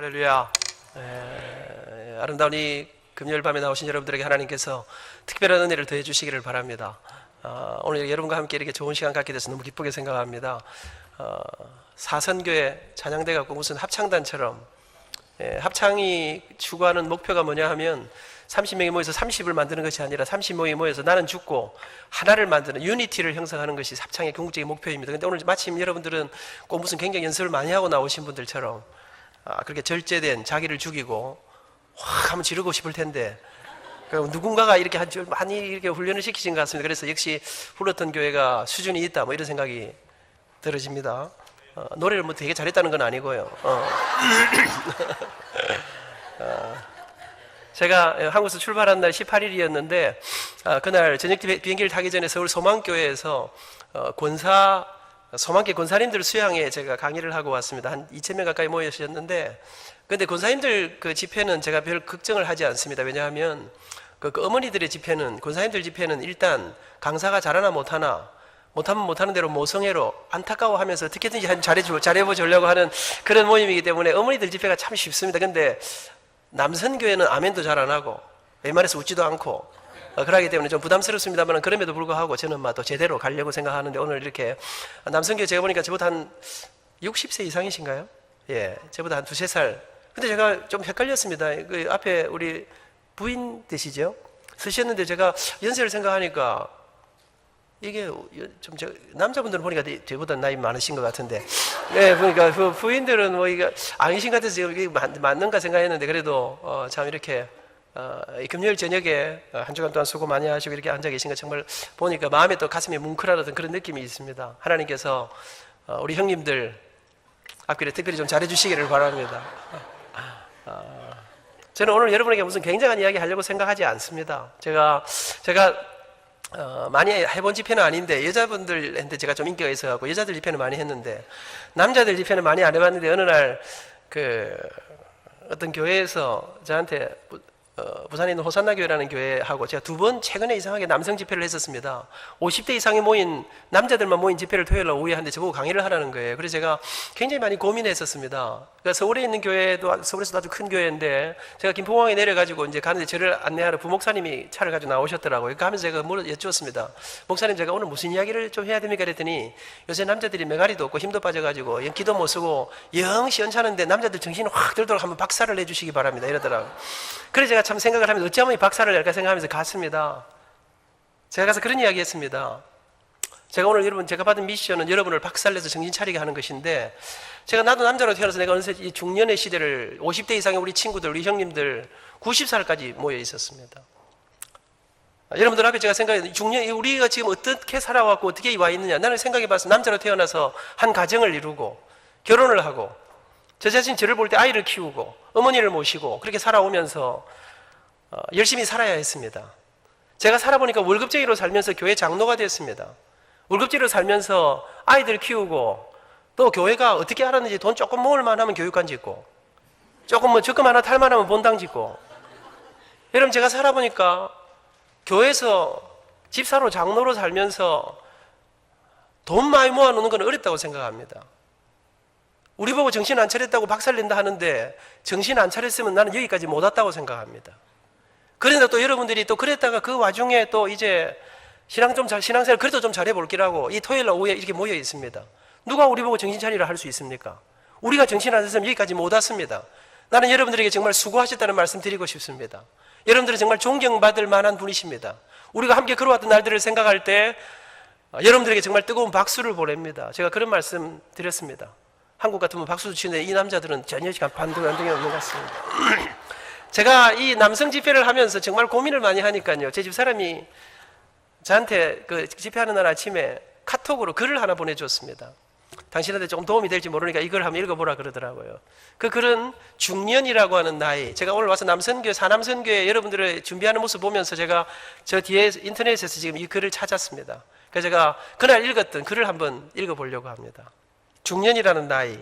할렐루야. 아름다운 이 금요일 밤에 나오신 여러분들에게 하나님께서 특별한 은혜를 더해 주시기를 바랍니다. 오늘 여러분과 함께 이렇게 좋은 시간 갖게 돼서 너무 기쁘게 생각합니다. 사선교회 찬양대 갖고 무슨 합창단처럼 합창이 추구하는 목표가 뭐냐 하면 30명이 모여서 30을 만드는 것이 아니라 30명이 모여서 나는 죽고 하나를 만드는 유니티를 형성하는 것이 합창의 궁극적인 목표입니다. 그런데 오늘 마침 여러분들은 꼭 무슨 굉장히 연습을 많이 하고 나오신 분들처럼 그렇게 절제된 자기를 죽이고 확 하면 지르고 싶을 텐데 누군가가 이렇게 많이 이렇게 훈련을 시키신 것 같습니다. 그래서 역시 플러턴 교회가 수준이 있다 뭐 이런 생각이 들어집니다. 노래를 뭐 되게 잘했다는 건 아니고요. 제가 한국에서 출발한 날 18일이었는데 그날 저녁 비행기를 타기 전에 서울 소망교회에서 소망교 권사님들 수양에 제가 강의를 하고 왔습니다. 한 2,000명 가까이 모여주셨는데 근데 권사님들 그 집회는 제가 별 걱정을 하지 않습니다. 왜냐하면 그 어머니들의 집회는, 권사님들 집회는 일단 강사가 잘하나 못하나, 못하면 못하는 대로 모성애로 안타까워하면서 어떻게든지 잘해보려고 하는 그런 모임이기 때문에 어머니들 집회가 참 쉽습니다. 근데 남선교회는 아멘도 잘 안 하고 웬만해서 웃지도 않고 그러기 때문에 좀 부담스럽습니다만 그럼에도 불구하고 저는 또 제대로 가려고 생각하는데 오늘 이렇게 남선교회 제가 보니까 저보다 한 60세 이상이신가요? 예, 저보다 한 2-3살. 근데 제가 좀 헷갈렸습니다. 그 앞에 우리 부인 되시죠? 쓰셨는데 제가 연세를 생각하니까 이게 좀 남자분들은 보니까 저보다 나이 많으신 것 같은데, 네, 보니까 그 부인들은 뭐 이게 아니신 것 같아서 이게 맞는가 생각했는데 그래도 참 이렇게 금요일 저녁에 한 주간 동안 수고 많이 하시고 이렇게 앉아 계신 거 정말 보니까 마음에 또 가슴이 뭉클하던 그런 느낌이 있습니다. 하나님께서 우리 형님들 앞길에 특별히 좀 잘해주시기를 바랍니다. 저는 오늘 여러분에게 무슨 굉장한 이야기 하려고 생각하지 않습니다. 제가 많이 해본 집회는 아닌데 여자분들한테 제가 좀 인기가 있어갖고 여자들 집회는 많이 했는데 남자들 집회는 많이 안 해봤는데 어느 날 어떤 교회에서 저한테 부산에 있는 호산나 교회라는 교회하고 제가 2번 최근에 이상하게 남성 집회를 했었습니다. 50대 이상이 모인 남자들만 모인 집회를 토요일날 오후에 하는데 저보고 강의를 하라는 거예요. 그래서 제가 굉장히 많이 고민했었습니다. 그러니까 서울에 있는 교회도 서울에서도 아주 큰 교회인데 제가 김포공항에 내려가지고 이제 가는데 저를 안내하러 부목사님이 차를 가지고 나오셨더라고요. 그러니까 하면서 제가 여쭈었습니다. 목사님, 제가 오늘 무슨 이야기를 좀 해야 됩니까? 그랬더니 요새 남자들이 메가리도 없고 힘도 빠져가지고 기도 못 쓰고 영 시원찮은데 남자들 정신이 확 들도록 한번 박사를 내주시기 바랍니다. 이러더라고요. 그래서 제가 참 생각을 하면서 어쩌면 이 박사를 낼까 생각하면서 갔습니다. 제가 가서 그런 이야기 했습니다. 제가 오늘 여러분, 제가 받은 미션은 여러분을 박살 내서 정신 차리게 하는 것인데, 나도 남자로 태어나서 내가 어느새 이 중년의 시대를 50대 이상의 우리 친구들, 우리 형님들 90살까지 모여 있었습니다. 여러분들 앞에 제가 생각해, 우리가 지금 어떻게 살아왔고 어떻게 와 있느냐. 나는 생각해 봐서 남자로 태어나서 한 가정을 이루고 결혼을 하고 저 자신 저를 볼 때 아이를 키우고 어머니를 모시고 그렇게 살아오면서 열심히 살아야 했습니다. 제가 살아보니까 월급쟁이로 살면서 교회 장로가 됐습니다. 월급쟁이로 살면서 아이들 키우고 또 교회가 어떻게 알았는지 돈 조금 모을만 하면 교육관 짓고 조금 뭐 적금 하나 탈만 하면 본당 짓고. 여러분, 제가 살아보니까 교회에서 집사로 장로로 살면서 돈 많이 모아놓는 건 어렵다고 생각합니다. 우리 보고 정신 안 차렸다고 박살낸다 하는데 정신 안 차렸으면 나는 여기까지 못 왔다고 생각합니다. 그런데 또 여러분들이 또 그랬다가 그 와중에 또 이제 신앙생활 그래도 좀 잘해볼기라고 이 토요일 날 오후에 이렇게 모여 있습니다. 누가 우리 보고 정신 차리라 할 수 있습니까? 우리가 정신 안 차렸으면 여기까지 못 왔습니다. 나는 여러분들에게 정말 수고하셨다는 말씀 드리고 싶습니다. 여러분들은 정말 존경받을 만한 분이십니다. 우리가 함께 걸어왔던 날들을 생각할 때 여러분들에게 정말 뜨거운 박수를 보냅니다. 제가 그런 말씀 드렸습니다. 한국 같으면 박수 치는데 이 남자들은 전혀 반등이 없는 것 같습니다. 제가 이 남성 집회를 하면서 정말 고민을 많이 하니까요. 제 집사람이 저한테 그 집회하는 날 아침에 카톡으로 글을 하나 보내줬습니다. 당신한테 조금 도움이 될지 모르니까 이걸 한번 읽어보라 그러더라고요. 그 글은 중년이라고 하는 나이. 제가 오늘 와서 남선교회, 사남선교회 여러분들을 준비하는 모습 보면서 제가 저 뒤에 인터넷에서 지금 이 글을 찾았습니다. 그래서 제가 그날 읽었던 글을 한번 읽어보려고 합니다. 중년이라는 나이,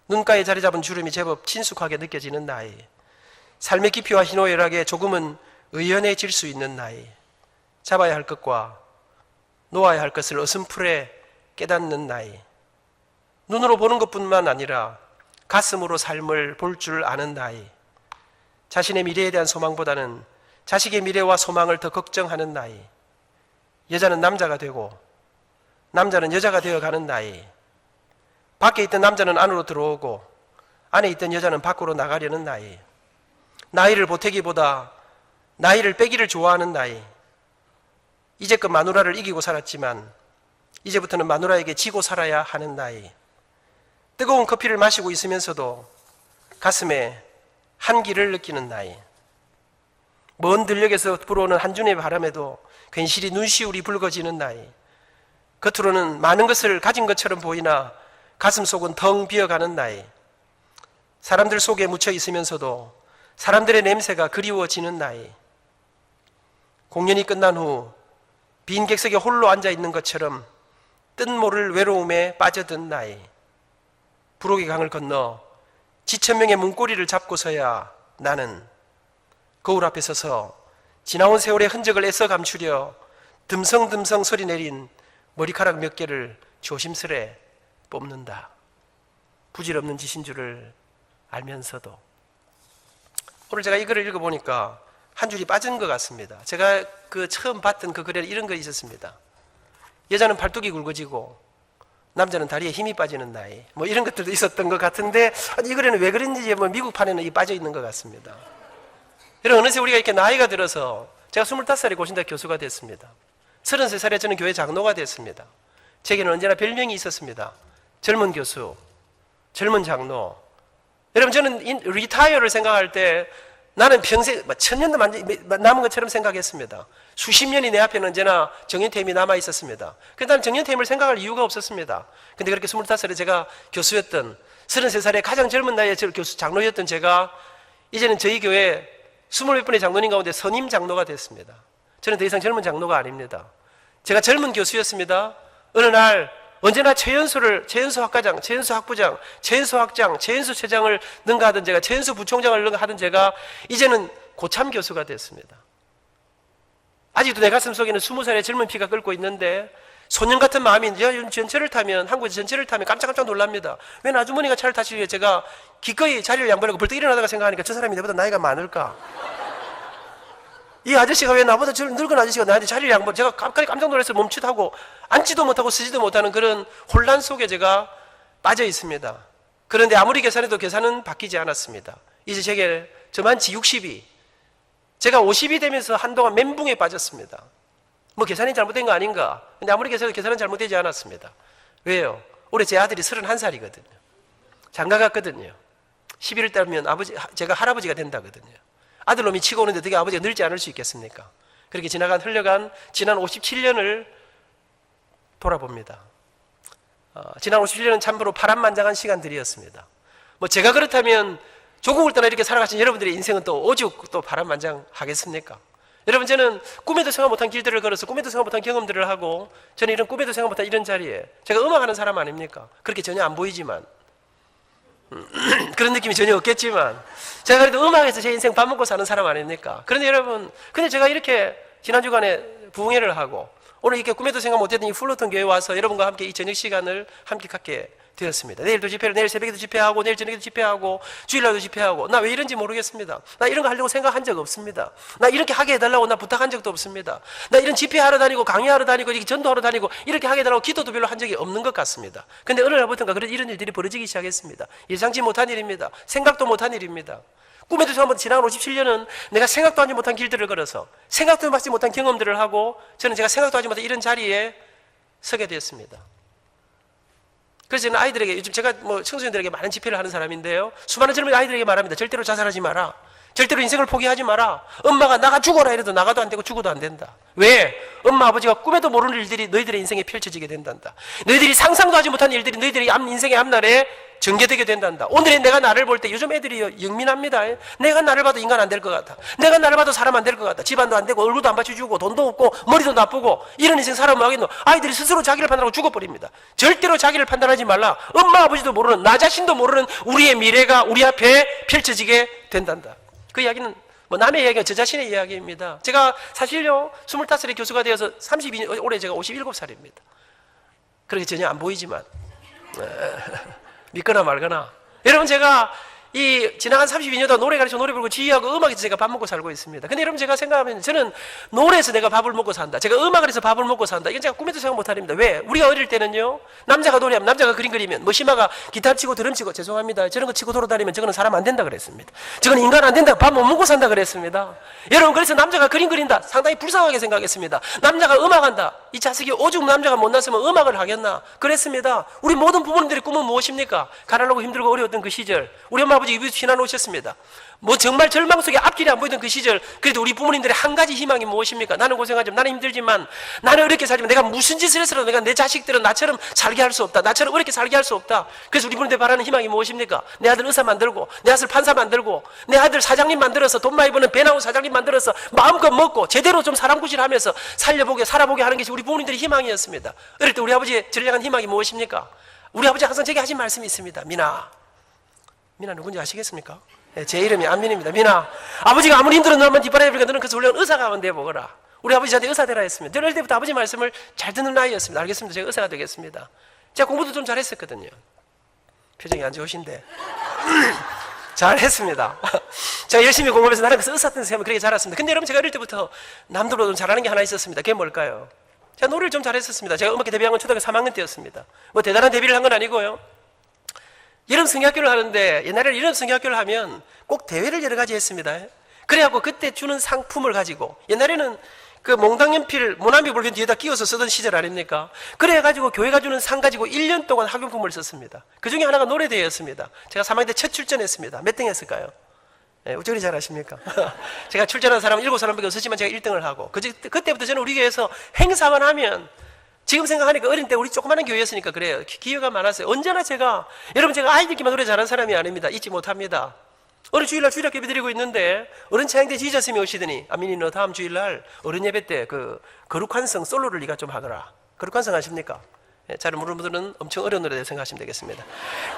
눈가에 자리 잡은 주름이 제법 친숙하게 느껴지는 나이, 삶의 깊이와 희노애락에 조금은 의연해질 수 있는 나이, 잡아야 할 것과 놓아야 할 것을 어슴풀에 깨닫는 나이, 눈으로 보는 것뿐만 아니라 가슴으로 삶을 볼 줄 아는 나이, 자신의 미래에 대한 소망보다는 자식의 미래와 소망을 더 걱정하는 나이, 여자는 남자가 되고 남자는 여자가 되어가는 나이, 밖에 있던 남자는 안으로 들어오고 안에 있던 여자는 밖으로 나가려는 나이, 나이를 보태기보다 나이를 빼기를 좋아하는 나이, 이제껏 마누라를 이기고 살았지만 이제부터는 마누라에게 지고 살아야 하는 나이, 뜨거운 커피를 마시고 있으면서도 가슴에 한기를 느끼는 나이, 먼 들녘에서 불어오는 한준의 바람에도 괜시리 눈시울이 붉어지는 나이, 겉으로는 많은 것을 가진 것처럼 보이나 가슴 속은 텅 비어가는 나이, 사람들 속에 묻혀 있으면서도 사람들의 냄새가 그리워지는 나이, 공연이 끝난 후 빈 객석에 홀로 앉아 있는 것처럼 뜻 모를 외로움에 빠져든 나이, 부록의 강을 건너 지천명의 문고리를 잡고서야 나는 거울 앞에 서서 지나온 세월의 흔적을 애써 감추려 듬성듬성 소리 내린 머리카락 몇 개를 조심스레 뽑는다. 부질없는 짓인 줄을 알면서도. 오늘 제가 이 글을 읽어보니까 한 줄이 빠진 것 같습니다. 제가 처음 봤던 그 글에 이런 거 있었습니다. 여자는 팔뚝이 굵어지고 남자는 다리에 힘이 빠지는 나이, 뭐 이런 것들도 있었던 것 같은데 이 글에는 왜 그런지 미국판에는 빠져 있는 것 같습니다. 여러분, 어느새 우리가 이렇게 나이가 들어서 제가 25살에 고신대학 교수가 됐습니다. 33살에 저는 교회 장로가 됐습니다. 제게는 언제나 별명이 있었습니다. 젊은 교수, 젊은 장로. 여러분, 저는 리타이어를 생각할 때 나는 평생 천년도 남은 것처럼 생각했습니다. 수십 년이 내 앞에는 언제나 정년퇴임이 남아 있었습니다. 그래서 나는 정년퇴임을 생각할 이유가 없었습니다. 근데 그렇게 25살에 제가 교수였던, 33살에 가장 젊은 나이에 교수 장로였던 제가 이제는 저희 교회 20몇 분의 장로님 가운데 선임 장로가 됐습니다. 저는 더 이상 젊은 장로가 아닙니다. 제가 젊은 교수였습니다. 어느 날 언제나 최연소 학과장, 최연소 학부장, 최연소 학장, 최연소 처장을 능가하던 제가, 최연소 부총장을 능가하던 제가 이제는 고참 교수가 됐습니다. 아직도 내 가슴 속에는 20살의 젊은 피가 끓고 있는데 소년 같은 마음이 전철을 타면, 한국 전철을 타면 깜짝깜짝 놀랍니다. 왜 아주머니가 차를 타시길래 제가 기꺼이 자리를 양보하고 벌떡 일어나다가 생각하니까 저 사람이 내보다 나이가 많을까? 이 아저씨가 왜 나보다 저 늙은 아저씨가 나한테 자리를 양보, 제가 깜짝 놀라서 멈칫하고 앉지도 못하고 서지도 못하는 그런 혼란 속에 제가 빠져 있습니다. 그런데 아무리 계산해도 계산은 바뀌지 않았습니다. 이제 제게 저만치 60이, 제가 50이 되면서 한동안 멘붕에 빠졌습니다. 뭐 계산이 잘못된 거 아닌가? 근데 아무리 계산해도 계산은 잘못되지 않았습니다. 왜요? 올해 제 아들이 31살이거든요. 장가 갔거든요. 11월 달이면 제가 할아버지가 된다거든요. 아들놈이 치고 오는데 어떻게 아버지가 늙지 않을 수 있겠습니까? 그렇게 흘러간 지난 57년을 돌아봅니다. 지난 57년은 참으로 파란만장한 시간들이었습니다. 뭐 제가 그렇다면 조국을 떠나 이렇게 살아가신 여러분들의 인생은 또 오죽 또 파란만장하겠습니까? 여러분, 저는 꿈에도 생각 못한 길들을 걸어서 꿈에도 생각 못한 경험들을 하고, 저는 이런 꿈에도 생각 못한 이런 자리에, 제가 음악하는 사람 아닙니까? 그렇게 전혀 안 보이지만, 그런 느낌이 전혀 없겠지만, 제가 그래도 음악에서 제 인생 밥 먹고 사는 사람 아닙니까? 그런데 여러분, 근데 제가 이렇게 지난 주간에 부흥회를 하고 오늘 이렇게 꿈에도 생각 못했던 이 풀로턴 교회에 와서 여러분과 함께 이 저녁 시간을 함께 갖게 되었습니다. 내일도 집회를, 내일 새벽에도 집회하고 내일 저녁에도 집회하고 주일날도 집회하고, 나 왜 이런지 모르겠습니다. 나 이런 거 하려고 생각한 적 없습니다. 나 이렇게 하게 해달라고 나 부탁한 적도 없습니다. 나 이런 집회하러 다니고 강의하러 다니고 이렇게 전도하러 다니고 이렇게 하게 해달라고 기도도 별로 한 적이 없는 것 같습니다. 근데 어느 날부터인가 이런 일들이 벌어지기 시작했습니다. 예상치 못한 일입니다. 생각도 못한 일입니다. 꿈에도 생각, 지난 57년은 내가 생각도 하지 못한 길들을 걸어서 생각도 하지 못한 경험들을 하고, 저는 제가 생각도 하지 못한 이런 자리에 서게 되었습니다. 그래서 저는 아이들에게, 요즘 제가 청소년들에게 많은 집회를 하는 사람인데요, 수많은 젊은 아이들에게 말합니다. 절대로 자살하지 마라. 절대로 인생을 포기하지 마라. 엄마가 나가 죽어라 이래도 나가도 안 되고 죽어도 안 된다. 왜? 엄마 아버지가 꿈에도 모르는 일들이 너희들의 인생에 펼쳐지게 된단다. 너희들이 상상도 하지 못한 일들이 너희들의 인생의 앞날에 전개되게 된단다. 오늘의 내가 나를 볼 때, 요즘 애들이 영민합니다. 내가 나를 봐도 인간 안 될 것 같아. 내가 나를 봐도 사람 안 될 것 같아. 집안도 안 되고 얼굴도 안 받쳐주고 돈도 없고 머리도 나쁘고 이런 인생 살아면 하겠노. 아이들이 스스로 자기를 판단하고 죽어버립니다. 절대로 자기를 판단하지 말라. 엄마 아버지도 모르는, 나 자신도 모르는 우리의 미래가 우리 앞에 펼쳐지게 된단다. 그 이야기는 남의 이야기가 저 자신의 이야기입니다. 제가 사실요 25살의 교수가 되어서 32년, 올해 제가 57살입니다. 그렇게 전혀 안 보이지만 믿거나 말거나, 여러분 제가 이 지나간 32년 동안 노래 가르쳐 노래 부르고 지휘하고 음악에서 제가 밥 먹고 살고 있습니다. 근데 여러분 제가 생각하면 저는 노래에서 내가 밥을 먹고 산다, 제가 음악을 해서 밥을 먹고 산다, 이건 제가 꿈에도 생각 못합니다. 왜? 우리가 어릴 때는요, 남자가 노래하면, 남자가 그림 그리면, 뭐 심화가 기타 치고 드럼 치고, 죄송합니다, 저런 거 치고 돌아다니면 저거는 사람 안 된다 그랬습니다. 저거는 인간 안 된다, 밥 못 먹고 산다 그랬습니다. 여러분 그래서 남자가 그림 그린다 상당히 불쌍하게 생각했습니다. 남자가 음악한다, 이 자식이 오죽 남자가 못 났으면 음악을 하겠나 그랬습니다. 우리 모든 부모님들의 꿈은 무엇입니까? 가난하고 힘들고 어려웠던 그 시절, 우리 엄마 아버지 이부에서 지나놓으셨습니다. 뭐 정말 절망 속에 앞길이 안 보이던 그 시절, 그래도 우리 부모님들의 한 가지 희망이 무엇입니까? 나는 고생하지만, 나는 힘들지만, 나는 어렵게 살지만 내가 무슨 짓을 해서라도 내가 내 자식들은 나처럼 살게 할 수 없다, 나처럼 어렵게 살게 할 수 없다. 그래서 우리 부모님들 바라는 희망이 무엇입니까? 내 아들 의사 만들고, 내 아들 판사 만들고, 내 아들 사장님 만들어서, 돈 많이 버는 배 나온 사장님 만들어서 마음껏 먹고 제대로 좀 사람구실하면서 살려보게 살아보게 하는 것이 우리 부모님들의 희망이었습니다. 어릴 때 우리 아버지의 저를 향한 희망이 무엇입니까? 우리 아버지 항상 제게 하신 말씀이 있습니다. 미나 누군지 아시겠습니까? 네, 제 이름이 안민입니다. 미나, 아버지가 아무리 힘들어 너만 뒷바라지 보니까 너는 그래서 원래 의사가 하면 돼 보거라. 우리 아버지 저한테 의사 되라 했습니다. 저는 어릴 때부터 아버지 말씀을 잘 듣는 나이였습니다. 알겠습니다, 제가 의사가 되겠습니다. 제가 공부도 좀 잘했었거든요. 표정이 안 좋으신데 잘했습니다. 제가 열심히 공부해서 나는 그래서 의사 된다고 그렇게 자랐습니다. 근데 여러분 제가 어릴 때부터 남들보다 좀 잘하는 게 하나 있었습니다. 그게 뭘까요? 제가 노래를 좀 잘했었습니다. 제가 음악회 데뷔한 건 초등학교 3학년 때였습니다. 뭐 대단한 데뷔를 한 건 아니고요, 여름 성경학교를 하는데, 옛날에 여름 성경학교를 하면 꼭 대회를 여러 가지 했습니다. 그래갖고 그때 주는 상품을 가지고, 옛날에는 그 몽당연필, 모나미 볼펜 뒤에다 끼워서 쓰던 시절 아닙니까? 그래가지고 교회가 주는 상 가지고 1년 동안 학용품을 썼습니다. 그 중에 하나가 노래대회였습니다. 제가 3학년 때 첫 출전했습니다. 몇 등 했을까요? 네, 어쩌리 잘 아십니까? 제가 출전한 사람은 7사람밖에 없었지만 제가 1등을 하고, 그때부터 저는 우리 교회에서 행사만 하면, 지금 생각하니까 어린 때 우리 조그마한 교회였으니까 그래요, 기회가 많았어요. 언제나 여러분 제가 아이들끼리만 노래 잘하는 사람이 아닙니다. 잊지 못합니다. 어느 주일날 주일학 예배 드리고 있는데 어른 차양 때 지휘자님이 오시더니, 아민이 너 다음 주일날 어른 예배 때 그 거룩한 성 솔로를 네가 좀 하거라. 거룩한 성 아십니까? 잘 모르는 분들은 엄청 어려운 노래를 생각하시면 되겠습니다.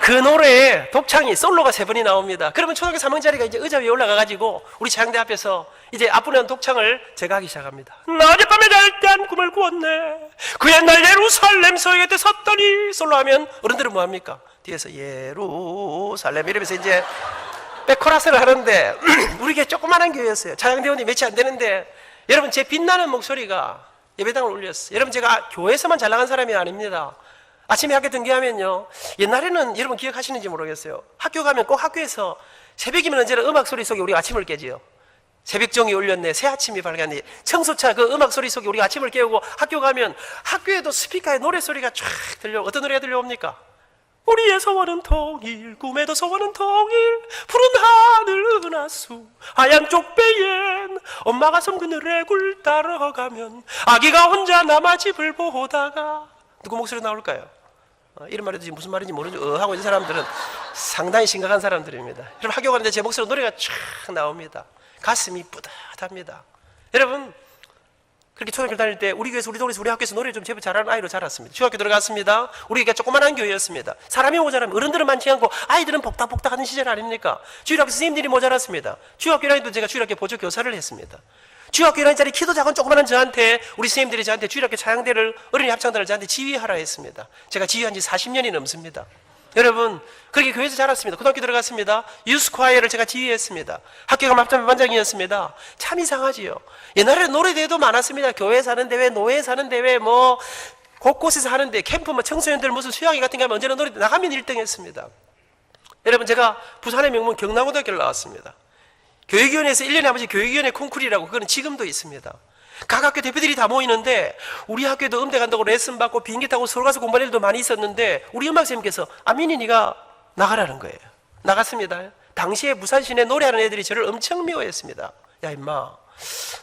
그 노래에 독창이 솔로가 3번이 나옵니다. 그러면 초등학교 3학년짜리가 이제 의자 위에 올라가가지고 우리 차양대 앞에서 이제 앞부분 독창을 제가 하기 시작합니다. 낮에밤에 달단 꿈을 꾸었네, 그 옛날 예루살렘 서에 때 섰더니, 솔로 하면 어른들은 뭐합니까? 뒤에서 예루살렘 이러면서 이제 백코러스를 하는데 우리 게 조그마한 교회였어요. 차양대원이 몇이 안 되는데, 여러분 제 빛나는 목소리가 예배당을 울렸어요. 여러분 제가 교회에서만 잘 나간 사람이 아닙니다. 아침에 학교 등교하면요, 옛날에는 여러분 기억하시는지 모르겠어요, 학교 가면 꼭 학교에서 새벽이면 언제나 음악 소리 속에 우리가 아침을 깨지요. 새벽종이 울렸네, 새 아침이 밝았네, 청소차 그 음악 소리 속에 우리가 아침을 깨우고, 학교 가면 학교에도 스피커에 노래 소리가 쫙 들려. 어떤 노래가 들려옵니까? 우리의 소원은 통일, 꿈에도 소원은 통일, 푸른 하늘 은하수 하얀 쪽배엔 엄마가 섬 그늘에 굴 따라가면 아기가 혼자 남아 집을 보다가, 누구 목소리 나올까요? 이런 말해도 무슨 말인지 모르죠 하고 있는 사람들은 상당히 심각한 사람들입니다. 여러분 학교 가는데 제 목소리 노래가 쫙 나옵니다. 가슴이 뿌듯합니다. 여러분 그렇게 초등학교 다닐 때 우리 교회에서, 우리 동네에서, 우리 학교에서 노래를 좀 제법 잘하는 아이로 자랐습니다. 중학교 들어갔습니다. 우리 교회가 조그만한 교회였습니다. 사람이 모자라면 어른들은 많지 않고 아이들은 복닥복닥 하는 시절 아닙니까? 주일학교 선생님들이 모자랐습니다. 중학교 1학년 제가 주일학교 보조 교사를 했습니다. 중학교 1학년짜리 키도 작은 조그만한 저한테, 우리 선생님들이 저한테 주일학교 차양대를, 어린이 합창단을 저한테 지휘하라 했습니다. 제가 지휘한 지 40년이 넘습니다. 여러분 그렇게 교회에서 자랐습니다. 고등학교 들어갔습니다. 유스콰이어를 제가 지휘했습니다. 학교 가면 합창반 반장이었습니다. 참 이상하지요. 옛날에는 노래대회도 많았습니다. 교회에서 하는 대회, 노예에서 하는 대회, 뭐 곳곳에서 하는데, 캠프 뭐 청소년들 무슨 수양회 같은 거 하면 언제나 노래 나가면 1등 했습니다. 여러분 제가 부산의 명문 경남고등학교를 나왔습니다. 교육위원회에서 1년에 한 번씩 교육위원회 콩쿠르라고, 그거는 지금도 있습니다. 각 학교 대표들이 다 모이는데, 우리 학교에도 음대 간다고 레슨 받고 비행기 타고 서울 가서 공부할 일도 많이 있었는데, 우리 음악선생님께서 아민이 네가 나가라는 거예요. 나갔습니다. 당시에 부산 시내 노래하는 애들이 저를 엄청 미워했습니다. 야 임마,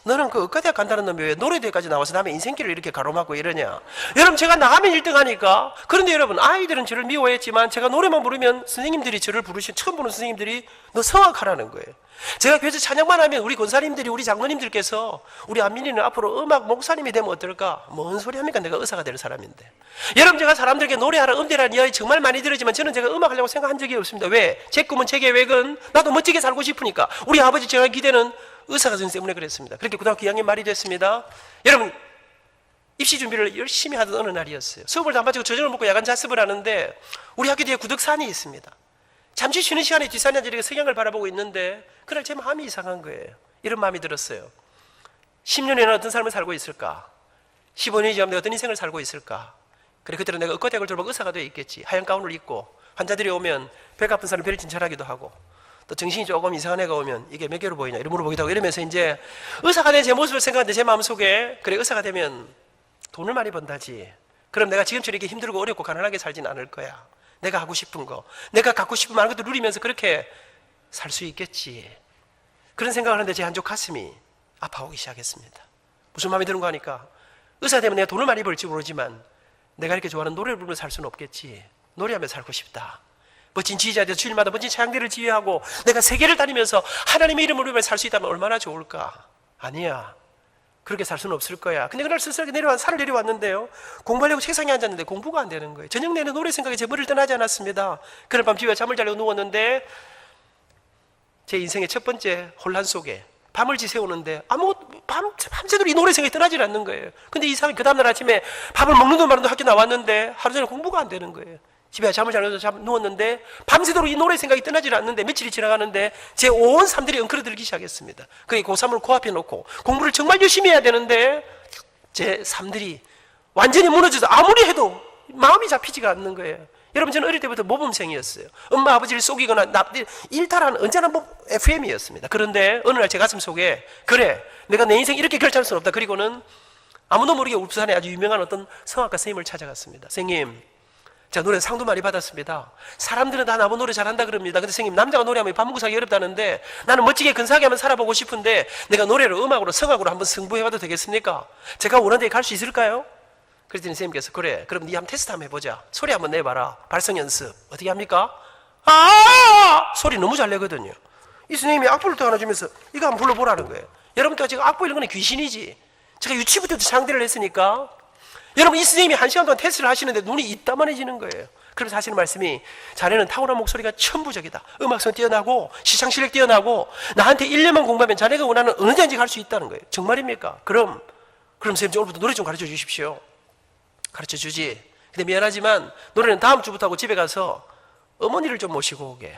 너는 그 의과대학 간다는 놈이 왜 노래대회까지 나와서 남의 인생길을 이렇게 가로막고 이러냐. 여러분 제가 나가면 1등 하니까. 그런데 여러분 아이들은 저를 미워했지만 제가 노래만 부르면 선생님들이 저를 처음 보는 선생님들이 너 성악하라는 거예요. 제가 교회에서 찬양만 하면 우리 권사님들이, 우리 장로님들께서 우리 안민이는 앞으로 음악 목사님이 되면 어떨까? 뭔 소리 합니까? 내가 의사가 될 사람인데. 여러분 제가 사람들에게 노래하라, 음대라는 이야기 정말 많이 들었지만 저는 제가 음악 하려고 생각한 적이 없습니다. 왜? 제 꿈은, 제 계획은 나도 멋지게 살고 싶으니까. 우리 아버지 제가 기대는 의사가 되기 때문에 그랬습니다. 그렇게 고등학교 2학년 말이 됐습니다. 여러분 입시 준비를 열심히 하던 어느 날이었어요. 수업을 다 마치고 저녁을 먹고 야간 자습을 하는데 우리 학교 뒤에 구덕산이 있습니다. 잠시 쉬는 시간에 뒷산에 앉아 석양을 바라보고 있는데 그날 제 마음이 이상한 거예요. 이런 마음이 들었어요. 10년에는 어떤 삶을 살고 있을까? 15년이 지나면 내가 어떤 인생을 살고 있을까? 그래, 그때는 내가 의과대학을 졸업하고 의사가 되어 있겠지. 하얀 가운을 입고 환자들이 오면 배가 아픈 사람 배를 진찰하기도 하고, 또 정신이 조금 이상한 애가 오면 이게 몇 개로 보이냐 이런 물어보기도 하고, 이러면서 이제 의사가 된 제 모습을 생각하는데 제 마음속에, 그래, 의사가 되면 돈을 많이 번다지. 그럼 내가 지금처럼 이렇게 힘들고 어렵고 가난하게 살진 않을 거야. 내가 하고 싶은 거, 내가 갖고 싶은 많은 것도 누리면서 그렇게 살 수 있겠지. 그런 생각을 하는데 제 한쪽 가슴이 아파오기 시작했습니다. 무슨 마음이 드는가 하니까, 의사 되면 내가 돈을 많이 벌지 모르지만 내가 이렇게 좋아하는 노래를 부르면서 살 수는 없겠지. 노래하며 살고 싶다. 멋진 지휘자에 대해서 주일마다 멋진 찬양대를 지휘하고 내가 세계를 다니면서 하나님의 이름을 부르며 살 수 있다면 얼마나 좋을까. 아니야, 그렇게 살 수는 없을 거야. 근데 그날 쓸쓸하게 산을 내려왔는데요, 공부하려고 책상에 앉았는데 공부가 안 되는 거예요. 저녁 내내 노래 생각에 제 머리를 떠나지 않았습니다. 그날 밤 집에 잠을 자려고 누웠는데 제 인생의 첫 번째 혼란 속에 밤을 지새우는데 밤새도록 이 노래 생각이 떠나질 않는 거예요. 근데 이상하게 그 다음날 아침에 밥을 먹는 돈 마는 돈 학교 나왔는데 하루 종일 공부가 안 되는 거예요. 집에 잠을 자려서 누웠는데 밤새도록 이 노래 생각이 떠나질 않는데 며칠이 지나가는데 제 온 삶들이 엉클어들기 시작했습니다. 그게 고3을 코앞에 놓고 공부를 정말 열심히 해야 되는데 제 삶들이 완전히 무너져서 아무리 해도 마음이 잡히지가 않는 거예요. 여러분, 저는 어릴 때부터 모범생이었어요. 엄마 아버지를 속이거나 일탈하는 언제나 FM이었습니다. 그런데 어느 날 제 가슴 속에, 그래, 내가 내 인생 이렇게 결정할 수는 없다. 그리고는 아무도 모르게 울산에 아주 유명한 어떤 성악가 선생님을 찾아갔습니다. 선생님, 제가 노래 상도 많이 받았습니다. 사람들은 다 나보고 노래 잘한다 그럽니다. 근데 선생님, 남자가 노래하면 밥 먹고 살기 어렵다는데 나는 멋지게 근사하게 한번 살아보고 싶은데 내가 노래로, 음악으로, 성악으로 한번 승부해봐도 되겠습니까? 제가 원하는 데 갈 수 있을까요? 그랬더니 선생님께서, 그래, 그럼 네 한번 테스트 한번 해보자. 소리 한번 내봐라. 발성 연습. 어떻게 합니까? 소리 너무 잘 내거든요. 이 선생님이 악보를 또 하나 주면서 이거 한번 불러보라는 거예요. 여러분도 지금 악보 이런 건 귀신이지. 제가 유치부터 상대를 했으니까. 여러분, 이 선생님이 1시간 동안 테스트를 하시는데 눈이 이따만해지는 거예요. 그래서 하시는 말씀이, 자네는 탁월한 목소리가 천부적이다. 음악성 뛰어나고 시상실력 뛰어나고 나한테 1년만 공부하면 자네가 원하는 어느 데든지 갈 수 있다는 거예요. 정말입니까? 그럼 선생님, 오늘부터 노래 좀 가르쳐 주십시오. 가르쳐 주지. 근데 미안하지만 노래는 다음 주부터 하고 집에 가서 어머니를 좀 모시고 오게.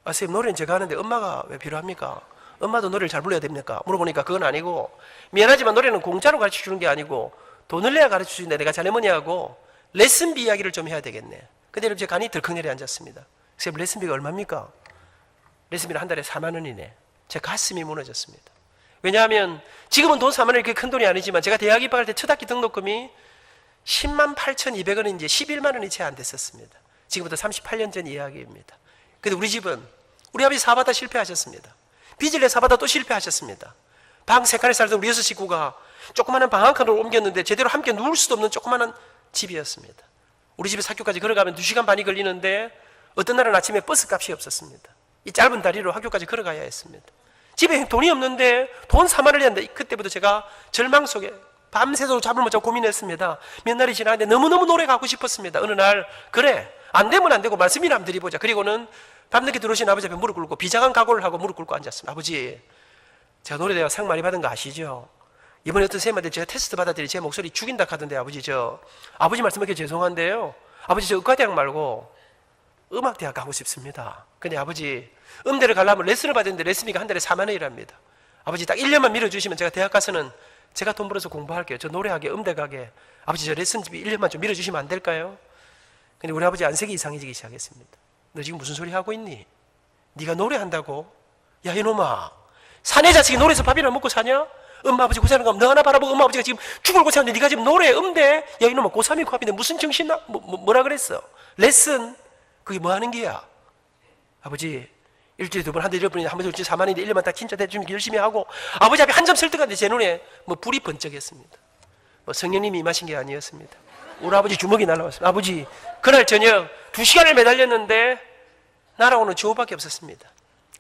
선생님, 노래는 제가 하는데 엄마가 왜 필요합니까? 엄마도 노래를 잘 불러야 됩니까? 물어보니까 그건 아니고, 미안하지만 노래는 공짜로 가르쳐 주는 게 아니고 돈을 내야 가르쳐 주는데 내가 자네머니하고 레슨비 이야기를 좀 해야 되겠네. 근데 여러분, 제 간이 덜컥 내려앉았습니다. 선생님, 레슨비가 얼마입니까? 레슨비는 한 달에 4만 원이네. 제 가슴이 무너졌습니다. 왜냐하면 지금은 돈 4만 원이 그렇게 큰 돈이 아니지만 제가 대학 입학할 때 첫 학기 등록금이 10만 8,200원인지 11만 원이 채 안 됐었습니다. 지금부터 38년 전 이야기입니다. 근데 우리 집은, 우리 아버지 사업하다 실패하셨습니다. 빚을 내 사업하다 또 실패하셨습니다. 방 3칸에 살던 우리 6 식구가 조그마한 방 한 칸으로 옮겼는데 제대로 함께 누울 수도 없는 조그마한 집이었습니다. 우리 집에서 학교까지 걸어가면 2시간 반이 걸리는데 어떤 날은 아침에 버스 값이 없었습니다. 이 짧은 다리로 학교까지 걸어가야 했습니다. 집에 돈이 없는데 돈 4만 원을 내는데, 그때부터 제가 절망 속에 밤새도록 잠을 못 자고 고민했습니다. 몇 날이 지나는데 너무너무 노래가 하고 싶었습니다. 어느 날, 그래, 안 되면 안 되고 말씀이나 한번 드려보자. 그리고는 밤늦게 들어오신 아버지 앞에 무릎 꿇고 비장한 각오를 하고 무릎 꿇고 앉았습니다. 아버지, 제가 노래대학 상 많이 받은 거 아시죠? 이번에 어떤 선생님한테 제가 테스트 받았더니 제 목소리 죽인다 하던데, 아버지 말씀하기 죄송한데요, 아버지 저 의과대학 말고 음악대학 가고 싶습니다. 근데 아버지, 음대를 가려면 레슨을 받았는데 레슨비가 한 달에 4만 원이랍니다. 아버지 딱 1년만 밀어주시면 제가 대학 가서는 제가 돈 벌어서 공부할게요. 저 노래하게, 음대 가게. 아버지, 저 레슨비 1년만 좀 밀어주시면 안 될까요? 근데 우리 아버지 안색이 이상해지기 시작했습니다. 너 지금 무슨 소리 하고 있니? 네가 노래한다고? 야, 이놈아, 사내 자식이 노래해서 밥이나 먹고 사냐? 엄마 아버지 고생하는 거 너 하나 바라보고 엄마 아버지가 지금 죽을 고생하는데 네가 지금 노래, 음대? 야, 이놈아, 고3이 코앞인데 무슨 정신 뭐라 그랬어? 레슨? 그게 뭐 하는 게야? 아버지, 일주일에 2번, 한 달 1번이나 한 번 일주일에 4만 원인데 1년만 딱 진짜 대주면 열심히 하고. 아버지 앞에 한 점 설득하는데 제 눈에 불이 번쩍했습니다. 성령님이 임하신 게 아니었습니다. 우리 아버지 주먹이 날아왔습니다. 아버지, 그날 저녁 2시간을 매달렸는데 날아오는 주호밖에 없었습니다.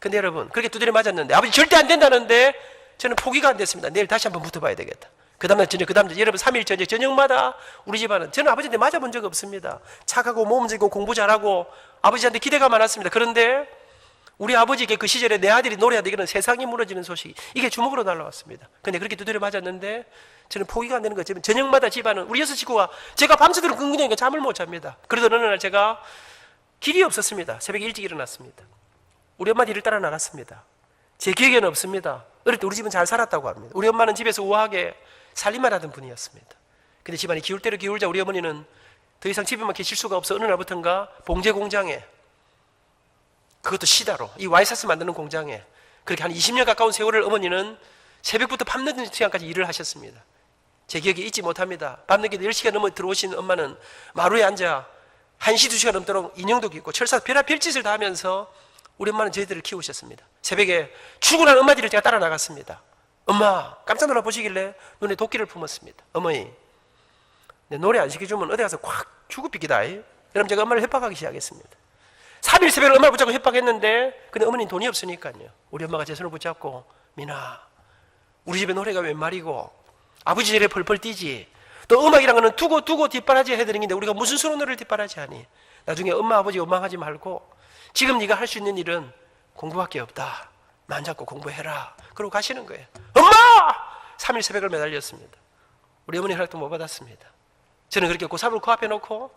근데 여러분, 그렇게 두드려 맞았는데 아버지 절대 안 된다는데 저는 포기가 안 됐습니다. 내일 다시 한번 붙어봐야 되겠다. 그 다음날 저녁, 여러분 3일 저녁, 저녁마다 우리 집안은, 저는 아버지한테 맞아본 적 없습니다. 착하고 모범적이고 공부 잘하고 아버지한테 기대가 많았습니다. 그런데 우리 아버지에게 그 시절에 내 아들이 노래하다 이거는 세상이 무너지는 소식, 이게 주먹으로 날라왔습니다. 근데 그렇게 두드려 맞았는데 저는 포기가 안 되는 거죠. 저녁마다 집안은, 우리 6 식구가, 제가 밤새도록 끙끙대니까 잠을 못 잡니다. 그러던 어느 날 제가 길이 없었습니다. 새벽에 일찍 일어났습니다. 우리 엄마 뒤를 따라 나갔습니다. 제 기억에는 없습니다. 어릴 때 우리 집은 잘 살았다고 합니다. 우리 엄마는 집에서 우아하게 살림만 하던 분이었습니다. 근데 집안이 기울 대로 기울자 우리 어머니는 더 이상 집에만 계실 수가 없어 어느 날부터인가 봉제 공장에, 그것도 시다로, 이 와이셔츠 만드는 공장에 그렇게 한 20년 가까운 세월을 어머니는 새벽부터 밤늦은 시간까지 일을 하셨습니다. 제 기억에 잊지 못합니다. 밤늦게 10시간 넘어 들어오신 엄마는 마루에 앉아 1시, 2시간 넘도록 인형도 깃고 철사 별짓을 다 하면서 우리 엄마는 저희들을 키우셨습니다. 새벽에 출근한 엄마 뒤를 제가 따라 나갔습니다. 엄마, 깜짝 놀라 보시길래 눈에 도끼를 품었습니다. 어머니, 내 노래 안 시켜주면 어디 가서 콱 죽을 삐기다. 그럼 제가 엄마를 협박하기 시작했습니다. 3일 새벽에 엄마를 붙잡고 협박했는데, 근데 어머니는 돈이 없으니까요. 우리 엄마가 제 손을 붙잡고, 미나, 우리 집에 노래가 웬 말이고 아버지 집에 펄펄 뛰지. 또 음악이란 거는 두고 뒷바라지 해드리는 건데 우리가 무슨 수로 노래를 뒷바라지 하니. 나중에 엄마 아버지 원망하지 말고 지금 네가 할 수 있는 일은 공부밖에 없다. 만 잡고 공부해라. 그러고 가시는 거예요. 엄마! 3일 새벽을 매달렸습니다. 우리 어머니 허락도 못 받았습니다. 저는 그렇게 고3을 코앞에 놓고,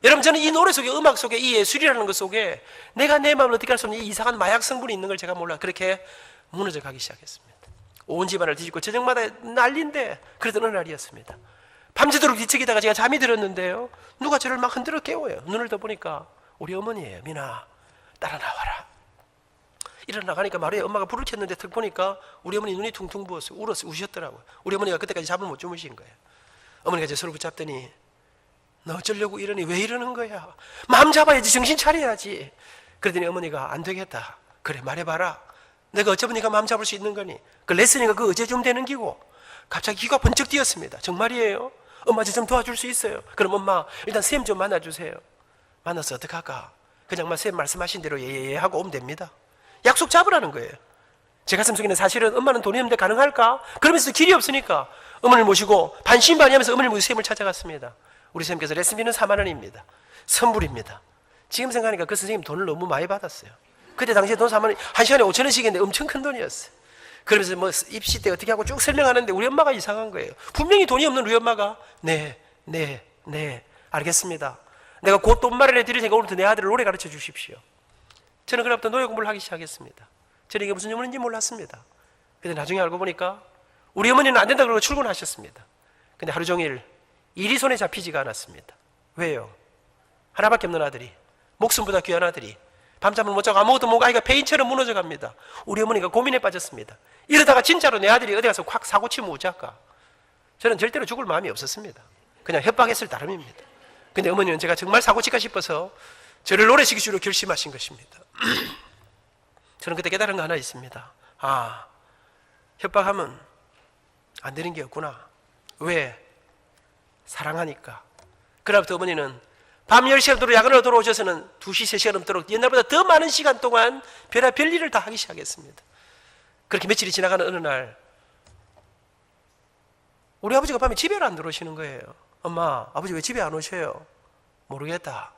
여러분, 저는 이 노래 속에, 음악 속에, 이 예술이라는 것 속에 내가 내 마음을 어떻게 할 수 없는 이 이상한 마약 성분이 있는 걸 제가 몰라. 그렇게 무너져 가기 시작했습니다. 온 집안을 뒤집고 저녁마다 난리인데, 그러던 어느 날이었습니다. 밤새도록 뒤척이다가 제가 잠이 들었는데요, 누가 저를 막 흔들어 깨워요. 눈을 떠보니까 우리 어머니예요. 미나, 따라 나와라. 일어나가니까 마루에 엄마가 불을 켰는데 턱 보니까 우리 어머니 눈이 퉁퉁 부었어요. 우셨더라고요. 우리 어머니가 그때까지 잠을 못 주무신 거예요. 어머니가 제 손을 붙잡더니, 너 어쩌려고 이러니? 왜 이러는 거야? 마음 잡아야지, 정신 차려야지. 그러더니 어머니가, 안 되겠다. 그래, 말해봐라. 내가 어쩌면 네가 마음 잡을 수 있는 거니? 그 레슨이가 그 어제 좀 되는 기고. 갑자기 귀가 번쩍 뛰었습니다. 정말이에요? 엄마 저 좀 도와줄 수 있어요? 그럼 엄마 일단 쌤 좀 만나주세요. 만나서 어떡할까? 그냥 쌤 말씀하신 대로 예예예 하고 오면 됩니다. 약속 잡으라는 거예요. 제 가슴 속에는 사실은 엄마는 돈이 없는데 가능할까? 그러면서 길이 없으니까 어머니를 모시고 반신반의하면서 어머니를 모시고 쌤을 찾아갔습니다. 우리 쌤께서 레슨비는 4만 원입니다. 선불입니다. 지금 생각하니까 그 선생님 돈을 너무 많이 받았어요. 그때 당시에 돈 4만 원, 한 시간에 5천 원씩인데 엄청 큰 돈이었어요. 그러면서 뭐 입시 때 어떻게 하고 쭉 설명하는데 우리 엄마가 이상한 거예요. 분명히 돈이 없는 우리 엄마가 네, 알겠습니다. 내가 곧 돈 마련해 드릴 테니까 오늘부터 내 아들을 노래 가르쳐 주십시오. 저는 그날부터 노래 공부를 하기 시작했습니다. 저는 이게 무슨 영문인지 몰랐습니다. 근데 나중에 알고 보니까 우리 어머니는 안 된다 그러고 출근하셨습니다. 근데 하루 종일 일이 손에 잡히지가 않았습니다. 왜요? 하나밖에 없는 아들이, 목숨보다 귀한 아들이 밤잠을 못 자고 아무것도 못 아이가 폐인처럼 무너져 갑니다. 우리 어머니가 고민에 빠졌습니다. 이러다가 진짜로 내 아들이 어디 가서 콱 사고 치면 어쩔까? 저는 절대로 죽을 마음이 없었습니다. 그냥 협박했을 따름입니다. 근데 어머니는 제가 정말 사고 칠까 싶어서 저를 노래시키기로 결심하신 것입니다. 저는 그때 깨달은 거 하나 있습니다. 아, 협박하면 안 되는 게 없구나. 왜? 사랑하니까. 그날부터 어머니는 밤 10시간 넘도록 야간으로 돌아오셔서는 2시, 3시간 넘도록 옛날보다 더 많은 시간 동안 별의별 일을 다 하기 시작했습니다. 그렇게 며칠이 지나가는 어느 날 우리 아버지가 밤에 집에 안 들어오시는 거예요. 엄마, 아버지 왜 집에 안 오셔요? 모르겠다.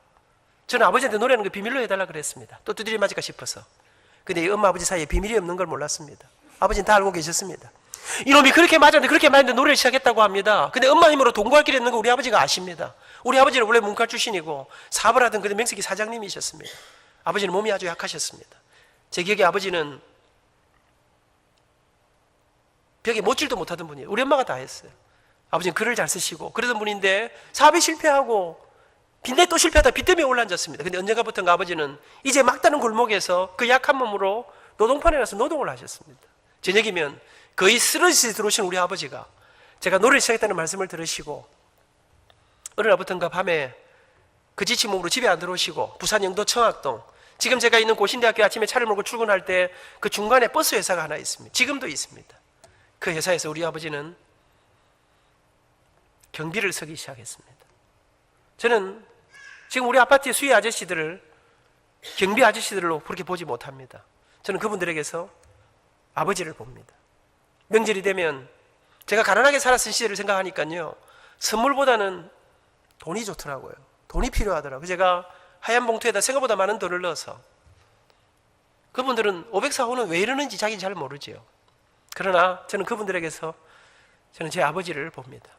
저는 아버지한테 노래하는 거 비밀로 해달라 그랬습니다. 또 두드려 맞을까 싶어서. 근데 이 엄마 아버지 사이에 비밀이 없는 걸 몰랐습니다. 아버지는 다 알고 계셨습니다. 이놈이 그렇게 맞았는데 노래를 시작했다고 합니다. 근데 엄마 힘으로 동거할 길이 있는 거 우리 아버지가 아십니다. 우리 아버지는 원래 문과 출신이고 사업을 하던 그런 명색이 사장님이셨습니다. 아버지는 몸이 아주 약하셨습니다. 제 기억에 아버지는 벽에 못질도 못하던 분이에요. 우리 엄마가 다 했어요. 아버지는 글을 잘 쓰시고 그러던 분인데 사업에 실패하고 빚내 또 실패하다 빚 때문에 올라앉았습니다. 근데 언젠가부터인가 아버지는 이제 막다른 골목에서 그 약한 몸으로 노동판에 나서 노동을 하셨습니다. 저녁이면 거의 쓰러지듯이 들어오신 우리 아버지가 제가 노래를 시작했다는 말씀을 들으시고 어느 날부터인가 밤에 그 지친 몸으로 집에 안 들어오시고 부산 영도 청학동, 지금 제가 있는 고신대학교 아침에 차를 몰고 출근할 때 그 중간에 버스 회사가 하나 있습니다. 지금도 있습니다. 그 회사에서 우리 아버지는 경비를 서기 시작했습니다. 저는 지금 우리 아파트의 수혜 아저씨들을 경비 아저씨들로 그렇게 보지 못합니다. 저는 그분들에게서 아버지를 봅니다. 명절이 되면 제가 가난하게 살았던 시절을 생각하니까요, 선물보다는 돈이 좋더라고요. 돈이 필요하더라고요. 제가 하얀 봉투에다 생각보다 많은 돈을 넣어서, 그분들은 504호는 왜 이러는지 자기 잘 모르죠. 그러나 저는 그분들에게서 저는 제 아버지를 봅니다.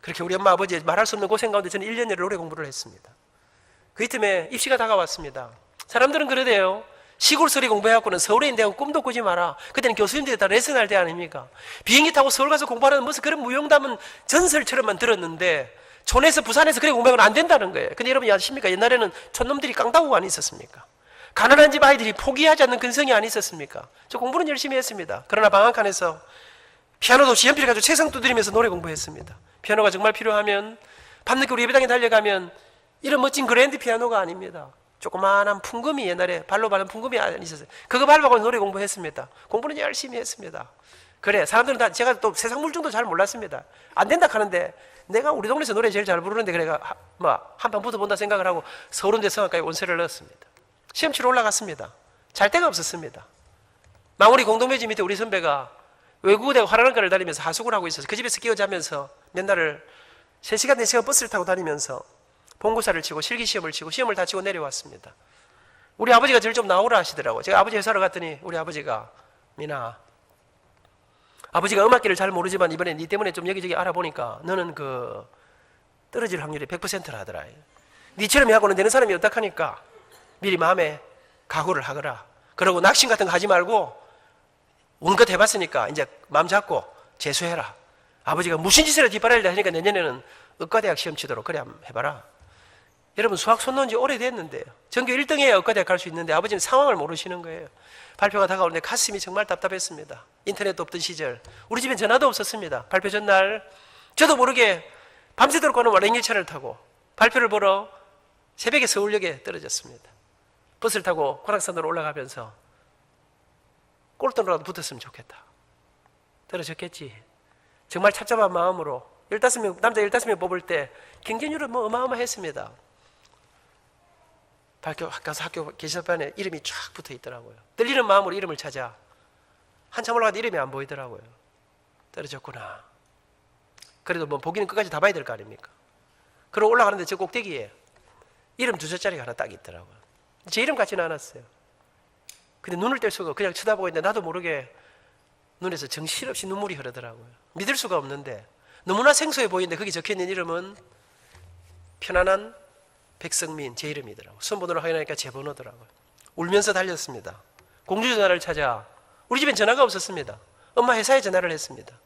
그렇게 우리 엄마 아버지 말할 수 없는 고생 가운데 저는 1년 내내 노래 공부를 했습니다. 그 이듬해 입시가 다가왔습니다. 사람들은 그러대요. 시골 서리 공부해갖고는 서울에 있는 대학 꿈도 꾸지 마라. 그때는 교수님들이 다 레슨할 때 아닙니까? 비행기 타고 서울 가서 공부하는 무슨 그런 무용담은 전설처럼만 들었는데 촌에서 부산에서 그렇게 공부하면 안 된다는 거예요. 근데 여러분 아십니까? 옛날에는 촌놈들이 깡다구가 안 있었습니까? 가난한 집 아이들이 포기하지 않는 근성이 안 있었습니까? 저 공부는 열심히 했습니다. 그러나 방학간에서 피아노도 없이 연필을 가지고 책상 두드리면서 노래 공부했습니다. 피아노가 정말 필요하면 밤늦게 우리 예배당에 달려가면 이런 멋진 그랜드 피아노가 아닙니다. 조그마한 풍금이 옛날에 발로 밟는 풍금이 있었어요. 그거 밟아서 노래 공부했습니다. 공부는 열심히 했습니다. 그래 사람들은 다 제가 또 세상 물정도 잘 몰랐습니다. 안 된다 하는데 내가 우리 동네에서 노래 제일 잘 부르는데 그래가 한판 붙어본다 생각을 하고 서울대 성악과에 온세를 넣었습니다. 시험 치러 올라갔습니다. 잘 데가 없었습니다. 망우리 공동묘지 밑에 우리 선배가 외국어대 화랑학과를 다니면서 하숙을 하고 있어서 그 집에서 끼어 자면서 몇 날을 3시간 4시간 버스를 타고 다니면서 본고사를 치고 실기시험을 치고 시험을 다 치고 내려왔습니다. 우리 아버지가 저를 좀 나오라 하시더라고요. 제가 아버지 회사로 갔더니 우리 아버지가 미나 아버지가 음악기를 잘 모르지만 이번에 네 때문에 좀 여기저기 알아보니까 너는 그 떨어질 확률이 100%라 하더라. 니처럼 해갖고는 되는 사람이 어떡하니까 미리 마음에 각오를 하거라. 그러고 낙심 같은 거 하지 말고 운것 해봤으니까 이제 마음 잡고 재수해라. 아버지가 무슨 짓을 뒷바라리를 하니까 내년에는 의과대학 시험 치도록 그래 한번 해봐라. 여러분 수학 손 놓은 지 오래됐는데요. 전교 1등해야 의과대학 갈 수 있는데 아버지는 상황을 모르시는 거예요. 발표가 다가오는데 가슴이 정말 답답했습니다. 인터넷도 없던 시절 우리 집엔 전화도 없었습니다. 발표 전날 저도 모르게 밤새도록 가는 랭일차를 타고 발표를 보러 새벽에 서울역에 떨어졌습니다. 버스를 타고 관악산으로 올라가면서 꼴등으로라도 붙었으면 좋겠다. 떨어졌겠지. 정말 착잡한 마음으로 15명, 남자 15명 뽑을 때 경쟁률은 뭐 어마어마했습니다. 가서 학교 게시판에 이름이 쫙 붙어 있더라고요. 떨리는 마음으로 이름을 찾아 한참 올라가도 이름이 안 보이더라고요. 떨어졌구나. 그래도 뭐 보기는 끝까지 다 봐야 될 거 아닙니까? 그러고 올라가는데 저 꼭대기에 이름 두 자짜리가 하나 딱 있더라고요. 제 이름 같지는 않았어요. 근데 눈을 뗄 수가 없고 그냥 쳐다보고 있는데 나도 모르게 눈에서 정신없이 눈물이 흐르더라고요. 믿을 수가 없는데 너무나 생소해 보이는데 거기 적혀있는 이름은 편안한 백성민 제 이름이더라고요. 수험번호를 확인하니까 제 번호더라고요. 울면서 달렸습니다. 공주전화를 찾아 우리 집엔 전화가 없었습니다. 엄마 회사에 전화를 했습니다.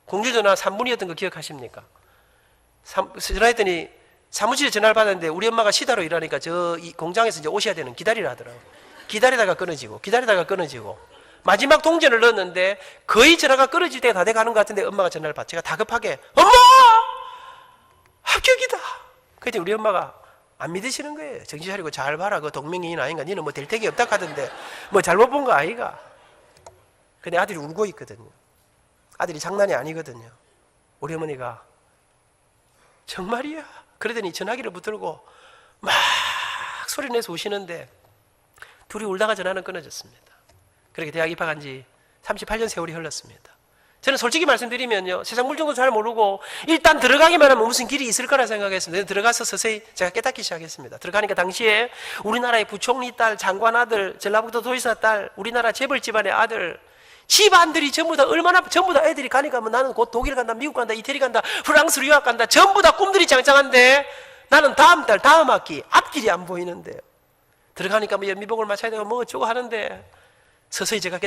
공주전화 3분이었던 거 기억하십니까? 전화했더니 사무실에 전화를 받았는데 우리 엄마가 시다로 일하니까 저 이 공장에서 이제 오셔야 되는 기다리라 하더라고요. 기다리다가 끊어지고 마지막 동전을 넣었는데 거의 전화가 끊어질 때가 다 돼가는 것 같은데 엄마가 전화를 받 제가 다급하게 엄마! 합격이다! 그랬더니 우리 엄마가 안 믿으시는 거예요. 정신 차리고 잘 봐라. 그 동명이인 아닌가? 니는 뭐 될 택이 없다 하던데 뭐 잘못 본 거 아이가? 근데 아들이 울고 있거든요. 아들이 장난이 아니거든요. 우리 어머니가 정말이야? 그러더니 전화기를 붙들고 막 소리내서 우시는데 둘이 울다가 전화는 끊어졌습니다. 그렇게 대학 입학한 지 38년 세월이 흘렀습니다. 저는 솔직히 말씀드리면요, 세상 물정도 잘 모르고 일단 들어가기만 하면 무슨 길이 있을 거라 생각했습니다. 들어가서 서서히 제가 깨닫기 시작했습니다. 들어가니까 당시에 우리나라의 부총리 딸, 장관 아들, 전라북도 도지사 딸, 우리나라 재벌 집안의 아들, 집안들이 전부 다 전부 다 애들이 가니까 뭐 나는 곧 독일 간다, 미국 간다, 이태리 간다, 프랑스로 유학 간다, 전부 다 꿈들이 짱짱한데 나는 다음 달, 다음 학기 앞길이 안 보이는데요. 들어가니까 뭐 연미복을 맞춰야 되고 뭐 어쩌고 하는데 서서히 제가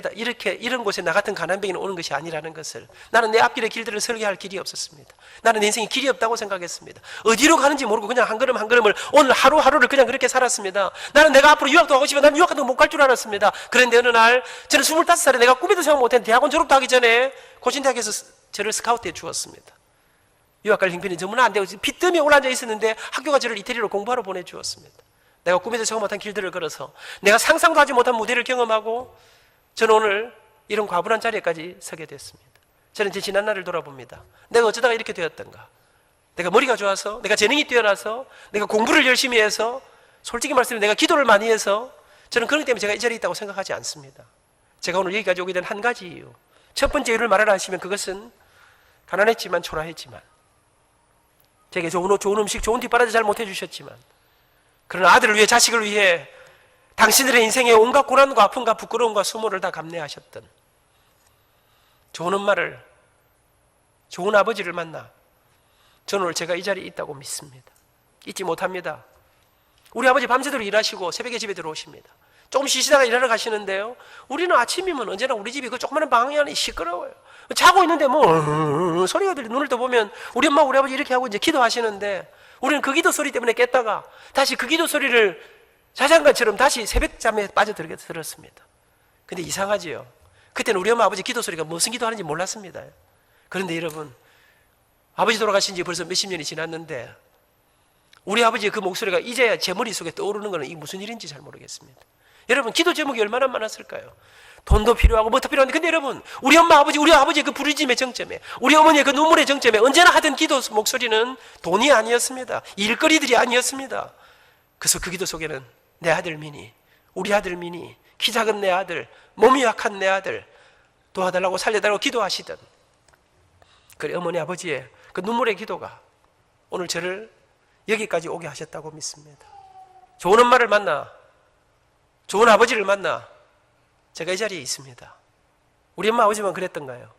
이런 곳에 나 같은 가난뱅이는 오는 것이 아니라는 것을, 나는 내 앞길의 길들을 설계할 길이 없었습니다. 나는 내 인생에 길이 없다고 생각했습니다. 어디로 가는지 모르고 그냥 한 걸음 한 걸음을 오늘 하루하루를 그냥 그렇게 살았습니다. 나는 내가 앞으로 유학도 가고 싶으면 나는 유학 같은 거 못 갈 줄 알았습니다. 그런데 어느 날 저는 25살에 내가 꿈에도 생각 못했는데 대학원 졸업도 하기 전에 고신대학에서 저를 스카우트해 주었습니다. 유학 갈 형편이 너무나 안 되고 빚더미에 올라앉아 있었는데 학교가 저를 이태리로 공부하러 보내주었습니다. 내가 꿈에도 생각 못한 길들을 걸어서 내가 상상도 하지 못한 무대를 경험하고 저는 오늘 이런 과분한 자리에까지 서게 됐습니다. 저는 제 지난 날을 돌아봅니다. 내가 어쩌다가 이렇게 되었던가? 내가 머리가 좋아서, 내가 재능이 뛰어나서, 내가 공부를 열심히 해서, 솔직히 말씀드리면 내가 기도를 많이 해서, 저는 그렇기 때문에 제가 이 자리에 있다고 생각하지 않습니다. 제가 오늘 여기까지 오게 된 한 가지 이유, 첫 번째 이유를 말하라 하시면 그것은 가난했지만 초라했지만, 제게 좋은 옷, 좋은 음식, 좋은 뒷바라지 잘 못해 주셨지만, 그러나 아들을 위해, 자식을 위해 당신들의 인생에 온갖 고난과 아픔과 부끄러움과 수모를 다 감내하셨던 좋은 엄마를, 좋은 아버지를 만나 저는 오늘 제가 이 자리에 있다고 믿습니다. 잊지 못합니다. 우리 아버지 밤새도록 일하시고 새벽에 집에 들어오십니다. 조금 쉬시다가 일하러 가시는데요. 우리는 아침이면 언제나 우리 집이 그 조그마한 방 안이 시끄러워요. 자고 있는데 뭐 소리가 들리 눈을 떠보면 우리 엄마 우리 아버지 이렇게 하고 이제 기도하시는데 우리는 그 기도 소리 때문에 깼다가 다시 그 기도 소리를 자장가처럼 다시 새벽잠에 빠져들게 들었습니다. 근데 이상하지요. 그때는 우리 엄마 아버지 기도 소리가 무슨 기도하는지 몰랐습니다. 그런데 여러분, 아버지 돌아가신 지 벌써 몇십 년이 지났는데 우리 아버지의 그 목소리가 이제야 제 머릿속에 떠오르는 것은 이게 무슨 일인지 잘 모르겠습니다. 여러분, 기도 제목이 얼마나 많았을까요? 돈도 필요하고 뭐도 필요한데, 근데 여러분, 우리 엄마 아버지, 우리 아버지의 그 부르짖음의 정점에, 우리 어머니의 그 눈물의 정점에 언제나 하던 기도 목소리는 돈이 아니었습니다. 일거리들이 아니었습니다. 그래서 그 기도 속에는 내 아들 미니, 우리 아들 미니, 키 작은 내 아들, 몸이 약한 내 아들 도와달라고 살려달라고 기도하시던 그 어머니 아버지의 그 눈물의 기도가 오늘 저를 여기까지 오게 하셨다고 믿습니다. 좋은 엄마를 만나, 좋은 아버지를 만나 제가 이 자리에 있습니다. 우리 엄마 아버지만 그랬던가요?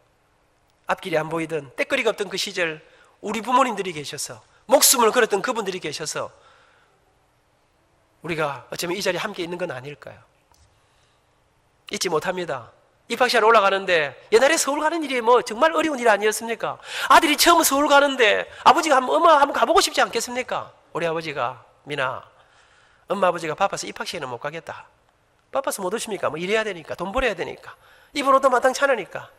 앞길이 안 보이던 때거리가 없던 그 시절 우리 부모님들이 계셔서 목숨을 걸었던 그분들이 계셔서 우리가 어쩌면 이 자리에 함께 있는 건 아닐까요? 잊지 못합니다. 입학시간 올라가는데 옛날에 서울 가는 일이 뭐 정말 어려운 일 아니었습니까? 아들이 처음 서울 가는데 아버지가 엄마 한번 가보고 싶지 않겠습니까? 우리 아버지가 미나 엄마 아버지가 바빠서 입학시에는 못 가겠다. 바빠서 못 오십니까? 뭐 일해야 되니까 돈 벌어야 되니까 입은 옷도 마땅치 않으니까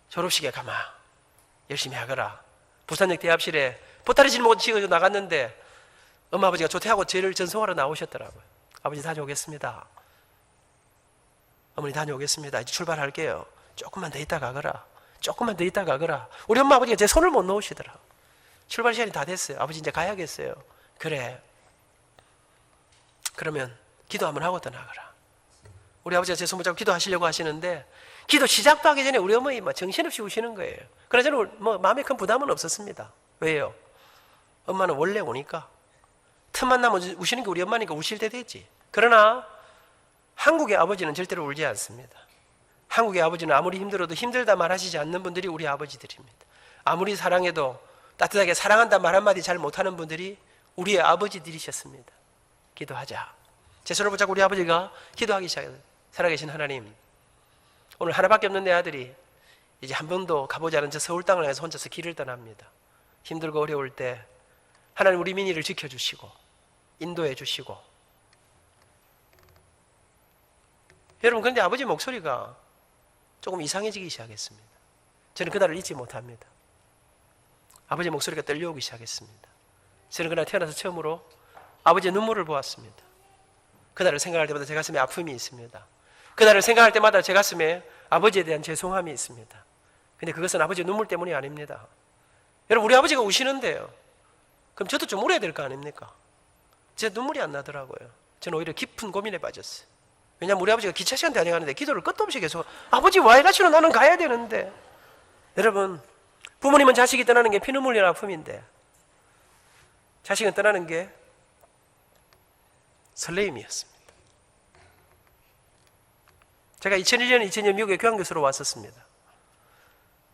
졸업식에 가마 열심히 하거라. 부산역 대합실에 보따리 짊어지고 찍어 나갔는데 엄마 아버지가 조퇴하고 저를 전송하러 나오셨더라고요. 아버지 다녀오겠습니다. 어머니 다녀오겠습니다. 이제 출발할게요. 조금만 더 있다 가거라. 조금만 더 있다 가거라. 우리 엄마 아버지가 제 손을 못 놓으시더라. 출발 시간이 다 됐어요. 아버지 이제 가야겠어요. 그래. 그러면 기도 한번 하고 떠나거라. 우리 아버지가 제 손 붙잡고 기도하시려고 하시는데 기도 시작도 하기 전에 우리 어머니 막 정신없이 우시는 거예요. 그러나 저는 뭐 마음에 큰 부담은 없었습니다. 왜요? 엄마는 원래 오니까 틈만 나면 우시는 게 우리 엄마니까 우실 때 됐지. 그러나 한국의 아버지는 절대로 울지 않습니다. 한국의 아버지는 아무리 힘들어도 힘들다 말하시지 않는 분들이 우리 아버지들입니다. 아무리 사랑해도 따뜻하게 사랑한다 말 한마디 잘 못하는 분들이 우리의 아버지들이셨습니다. 기도하자. 제 손을 붙잡고 우리 아버지가 기도하기 시작했어요. 살아계신 하나님, 오늘 하나밖에 없는 내 아들이 이제 한 번도 가보지 않은 저 서울 땅을 향해서 혼자서 길을 떠납니다. 힘들고 어려울 때 하나님 우리 민희를 지켜주시고 인도해 주시고. 여러분, 그런데 아버지 목소리가 조금 이상해지기 시작했습니다. 저는 그날을 잊지 못합니다. 아버지 목소리가 떨려오기 시작했습니다. 저는 그날 태어나서 처음으로 아버지의 눈물을 보았습니다. 그날을 생각할 때마다 제 가슴에 아픔이 있습니다. 그날을 생각할 때마다 제 가슴에 아버지에 대한 죄송함이 있습니다. 근데 그것은 아버지의 눈물 때문이 아닙니다. 여러분, 우리 아버지가 우시는데요. 그럼 저도 좀 울어야 될 거 아닙니까? 제 눈물이 안 나더라고요. 저는 오히려 깊은 고민에 빠졌어요. 왜냐하면 우리 아버지가 기차 시간 다녀가는데 기도를 끝도 없이 계속 아버지 와 이가시로 나는 가야 되는데. 여러분, 부모님은 자식이 떠나는 게 피눈물 흘리는 아픔인데 자식은 떠나는 게 설레임이었습니다. 제가 2001년, 2002년 미국에 교환교수로 왔었습니다.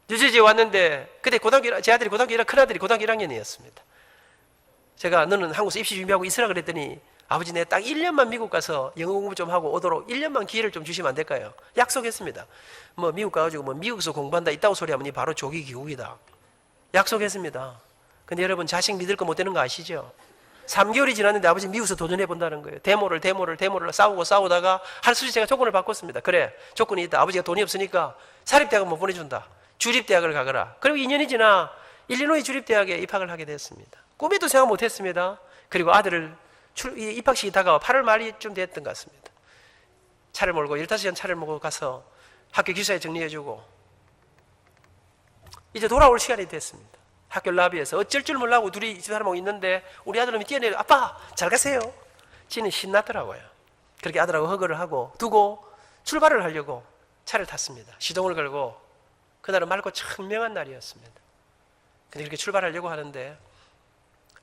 뉴저지에 왔는데 그때 제 아들이 고등학교 1학년, 큰아들이 고등학교 1학년이었습니다. 제가 너는 한국에서 입시 준비하고 있으라 그랬더니 아버지 내 딱 1년만 미국 가서 영어 공부 좀 하고 오도록 1년만 기회를 좀 주시면 안 될까요? 약속했습니다. 뭐 미국 가가지고 뭐 미국에서 공부한다 있다고 소리하면 바로 조기 귀국이다. 약속했습니다. 근데 여러분, 자식 믿을 거 못 되는 거 아시죠? 3개월이 지났는데 아버지 미국에서 도전해 본다는 거예요. 데모를 싸우다가 할 수 있이 제가 조건을 바꿨습니다. 그래, 조건이 있다. 아버지가 돈이 없으니까 사립대학은 못 보내준다. 주립대학을 가거라. 그리고 2년이 지나 일리노이 주립대학에 입학을 하게 됐습니다. 꿈에도 생각 못했습니다. 그리고 아들을 입학식이 다가와 8월 말이쯤 됐던 것 같습니다. 차를 몰고 15시간 차를 몰고 가서 학교 기숙사에 정리해주고 이제 돌아올 시간이 됐습니다. 학교 라비에서 어쩔 줄 몰라고 둘이 집사람하고 있는데 우리 아들놈이 뛰어내려 아빠 잘 가세요. 지는 신났더라고요. 그렇게 아들하고 허그를 하고 두고 출발을 하려고 차를 탔습니다. 시동을 걸고 그날은 맑고 청명한 날이었습니다. 근데 그렇게 출발하려고 하는데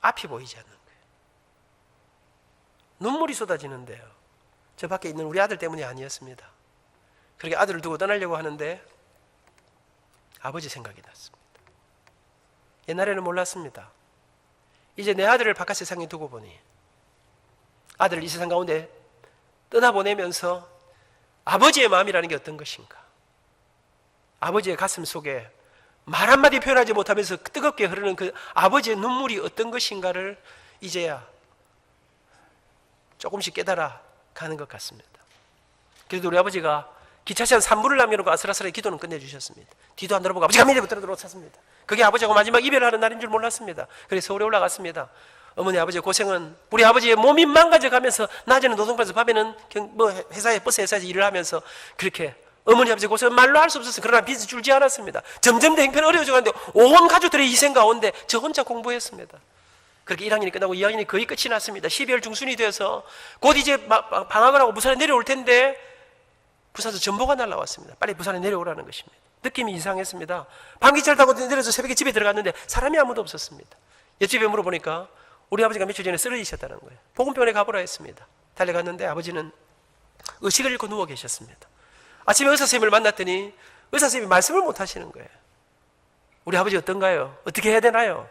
앞이 보이지 않는 거예요. 눈물이 쏟아지는데요. 저 밖에 있는 우리 아들 때문이 아니었습니다. 그렇게 아들을 두고 떠나려고 하는데 아버지 생각이 났습니다. 옛날에는 몰랐습니다. 이제 내 아들을 바깥 세상에 두고 보니 아들을 이 세상 가운데 떠나보내면서 아버지의 마음이라는 게 어떤 것인가, 아버지의 가슴 속에 말 한마디 표현하지 못하면서 뜨겁게 흐르는 그 아버지의 눈물이 어떤 것인가를 이제야 조금씩 깨달아 가는 것 같습니다. 그래도 우리 아버지가 기차 시간 3분을 남겨놓고 아슬아슬하게 기도는 끝내주셨습니다. 뒤도 안 돌아보고 아버지가 밑에부터 들어섰습니다. 그게 아버지하고 마지막 이별하는 날인 줄 몰랐습니다. 그래서 서울에 올라갔습니다. 어머니 아버지의 고생은, 우리 아버지의 몸이 망가져가면서 낮에는 노동반에서 밤에는 회사에 버스 회사에서 일을 하면서 그렇게 어머니 아버지 고생은 말로 할 수 없었어요. 그러나 빚을 줄지 않았습니다. 점점 더 형편이 어려워져 가는데 온 가족들의 희생 가운데 저 혼자 공부했습니다. 그렇게 1학년이 끝나고 2학년이 거의 끝이 났습니다. 12월 중순이 되어서 곧 이제 방학을 하고 부산에 내려올 텐데 부산에서 전보가 날라왔습니다. 빨리 부산에 내려오라는 것입니다. 느낌이 이상했습니다. 밤기차를 타고 내려서 새벽에 집에 들어갔는데 사람이 아무도 없었습니다. 옆집에 물어보니까 우리 아버지가 며칠 전에 쓰러지셨다는 거예요. 보건병원에 가보라 했습니다. 달려갔는데 아버지는 의식을 잃고 누워 계셨습니다. 아침에 의사선생님을 만났더니 의사선생님이 말씀을 못 하시는 거예요. 우리 아버지 어떤가요? 어떻게 해야 되나요?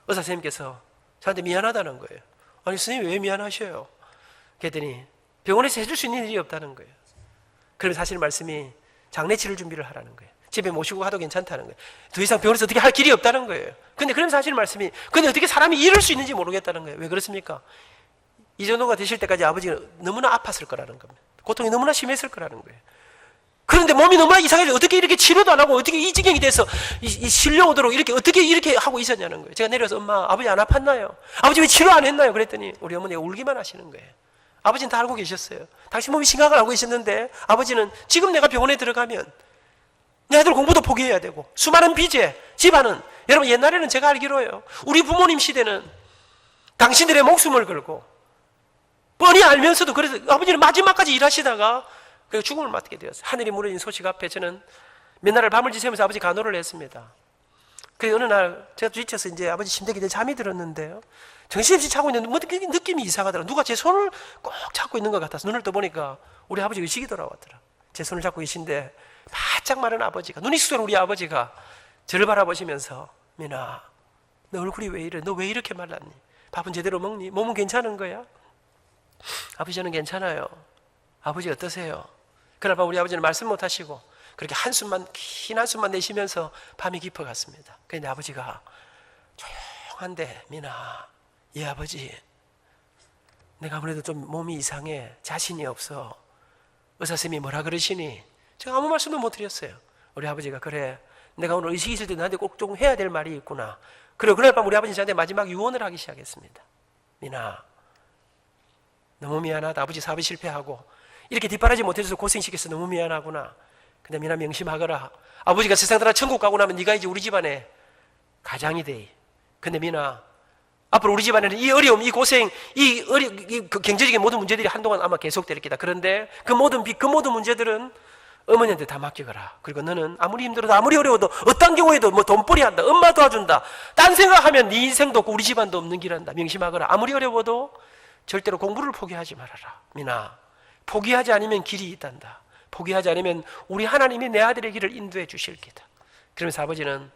의사선생님께서 저한테 미안하다는 거예요. 아니 선생님 왜 미안하셔요? 그랬더니 병원에서 해줄 수 있는 일이 없다는 거예요. 그러면 사실 말씀이 장례 치를 준비를 하라는 거예요. 집에 모시고 가도 괜찮다는 거예요. 더 이상 병원에서 어떻게 할 길이 없다는 거예요. 근데 그럼 사실 말씀이, 근데 어떻게 사람이 이럴 수 있는지 모르겠다는 거예요. 왜 그렇습니까? 이 정도가 되실 때까지 아버지가 너무나 아팠을 거라는 겁니다. 고통이 너무나 심했을 거라는 거예요. 그런데 몸이 너무나 이상해서 어떻게 이렇게 치료도 안 하고 어떻게 이 지경이 돼서 이 실려오도록 이렇게 어떻게 이렇게 하고 있었냐는 거예요. 제가 내려서 엄마 아버지 안 아팠나요? 아버지 왜 치료 안 했나요? 그랬더니 우리 어머니가 울기만 하시는 거예요. 아버지는 다 알고 계셨어요. 당신 몸이 심각을 알고 계셨는데 아버지는 지금 내가 병원에 들어가면 내 아들 공부도 포기해야 되고 수많은 빚에 집안은, 여러분 옛날에는 제가 알기로요, 우리 부모님 시대는 당신들의 목숨을 걸고 뻔히 알면서도 그래서 아버지는 마지막까지 일하시다가 그리고 죽음을 맞게 되었어요. 하늘이 무너진 소식 앞에 저는 몇 날을 밤을 지새면서 아버지 간호를 했습니다. 그래서 어느 날 제가 지쳐서 이제 아버지 침대 기대 잠이 들었는데요, 정신없이 자고 있는데 뭐 느낌이 이상하더라. 누가 제 손을 꼭 잡고 있는 것 같아서 눈을 떠보니까 우리 아버지 의식이 돌아왔더라. 제 손을 잡고 계신데 바짝 마른 아버지가, 눈이 숙소한 우리 아버지가 저를 바라보시면서 민아 너 얼굴이 왜 이래? 너 왜 이렇게 말랐니? 밥은 제대로 먹니? 몸은 괜찮은 거야? 아버지 저는 괜찮아요. 아버지 어떠세요? 그날 밤 우리 아버지는 말씀 못 하시고 그렇게 긴 한숨만 내쉬면서 밤이 깊어갔습니다. 그런데 아버지가 조용한데 민아, 예 아버지 내가 아무래도 좀 몸이 이상해, 자신이 없어. 의사선생님이 뭐라 그러시니? 제가 아무 말씀도 못 드렸어요. 우리 아버지가 그래 내가 오늘 의식이 있을 때 나한테 꼭 좀 해야 될 말이 있구나. 그리고 그날 밤 우리 아버지 저한테 마지막 유언을 하기 시작했습니다. 민아 너무 미안하다. 아버지 사업이 실패하고 이렇게 뒷바라지 못해줘서 고생시켜서 너무 미안하구나. 근데 민아 명심하거라. 아버지가 세상 떠나 천국 가고 나면 네가 이제 우리 집안에 가장이 돼. 근데 민아 앞으로 우리 집안에는 이 어려움, 이 고생, 그 경제적인 모든 문제들이 한동안 아마 계속될 거다. 그런데 그 모든 빚, 그 모든 문제들은 어머니한테 다 맡겨가라. 그리고 너는 아무리 힘들어도 아무리 어려워도 어떤 경우에도 뭐 돈벌이 한다, 엄마 도와준다, 딴 생각하면 네 인생도 없고 우리 집안도 없는 길 한다. 명심하거라. 아무리 어려워도 절대로 공부를 포기하지 말아라. 민아 포기하지 않으면 길이 있단다. 포기하지 않으면 우리 하나님이 내 아들의 길을 인도해 주실 기다. 그러면서 아버지는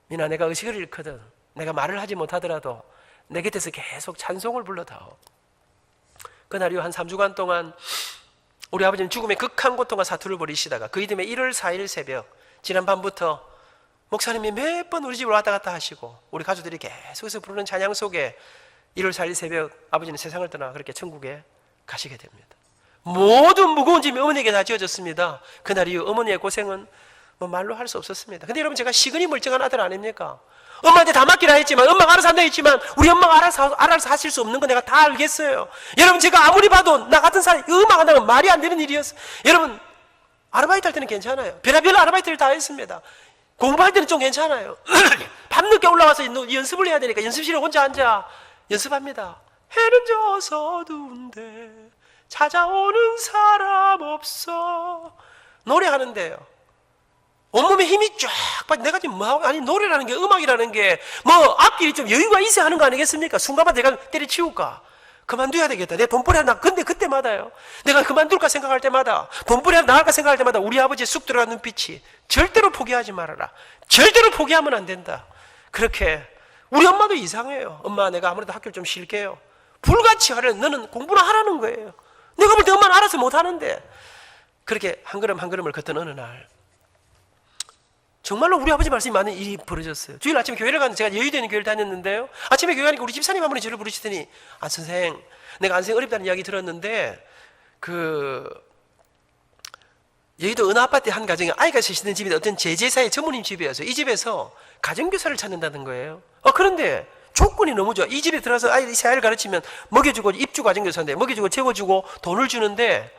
민아 내가 의식을 잃거든 내가 말을 하지 못하더라도 내 곁에서 계속 찬송을 불러다오. 그날 이후 한 3주간 동안 우리 아버지는 죽음의 극한 고통과 사투를 벌이시다가 그 이듬해 1월 4일 새벽 지난 밤부터 목사님이 몇 번 우리 집으로 왔다 갔다 하시고 우리 가족들이 계속해서 부르는 찬양 속에 1월 4일 새벽 아버지는 세상을 떠나 그렇게 천국에 가시게 됩니다. 모든 무거운 짐이 어머니에게 다 지어졌습니다. 그날 이후 어머니의 고생은 뭐 말로 할 수 없었습니다. 근데 여러분 제가 시근이 멀쩡한 아들 아닙니까? 엄마한테 다 맡기라 했지만 엄마가 알아서 한다 했지만 우리 엄마가 알아서 하실 수 없는 거 내가 다 알겠어요. 여러분 제가 아무리 봐도 나 같은 사람이 음악 한다는 건 말이 안 되는 일이었어요. 여러분 아르바이트 할 때는 괜찮아요. 별의별 아르바이트를 다 했습니다. 공부할 때는 좀 괜찮아요. 밤늦게 올라와서 연습을 해야 되니까 연습실에 혼자 앉아 연습합니다. 해는 져서 어두운데 찾아오는 사람 없어 노래하는데요. 온몸에 힘이 쫙 빠져. 내가 지금 뭐하고, 아니, 노래라는 게, 음악이라는 게, 뭐, 앞길이 좀 여유가 있어야 하는 거 아니겠습니까? 순간마다 내가 때려치울까? 그만둬야 되겠다. 내 돈벌이 하나, 근데 그때마다요. 내가 그만둘까 생각할 때마다, 돈벌이 하나 나갈까 생각할 때마다 우리 아버지의 쑥 들어간 눈빛이 절대로 포기하지 말아라. 절대로 포기하면 안 된다. 그렇게, 우리 엄마도 이상해요. 엄마, 내가 아무래도 학교를 좀 쉴게요. 불같이 하려는 너는 공부나 하라는 거예요. 내가 볼 때 엄마는 알아서 못하는데. 그렇게 한 걸음 한 걸음을 걷던 어느 날 정말로 우리 아버지 말씀이 맞는 일이 벌어졌어요. 주일 아침에 교회를 갔는데 제가 여의도에 있는 교회를 다녔는데요. 아침에 교회 가니까 우리 집사님 한 분이 저를 부르시더니 아 선생 내가 안생 어렵다는 이야기 들었는데 여의도 어느 아파트 한 가정에 아이가 계시는 집이 어떤 제제사의 전무님 집이었어요. 이 집에서 가정교사를 찾는다는 거예요. 그런데 조건이 너무 좋아. 이 집에 들어가서 아이 새 아이를 가르치면 먹여주고 입주 가정교사인데 먹여주고 재워주고 돈을 주는데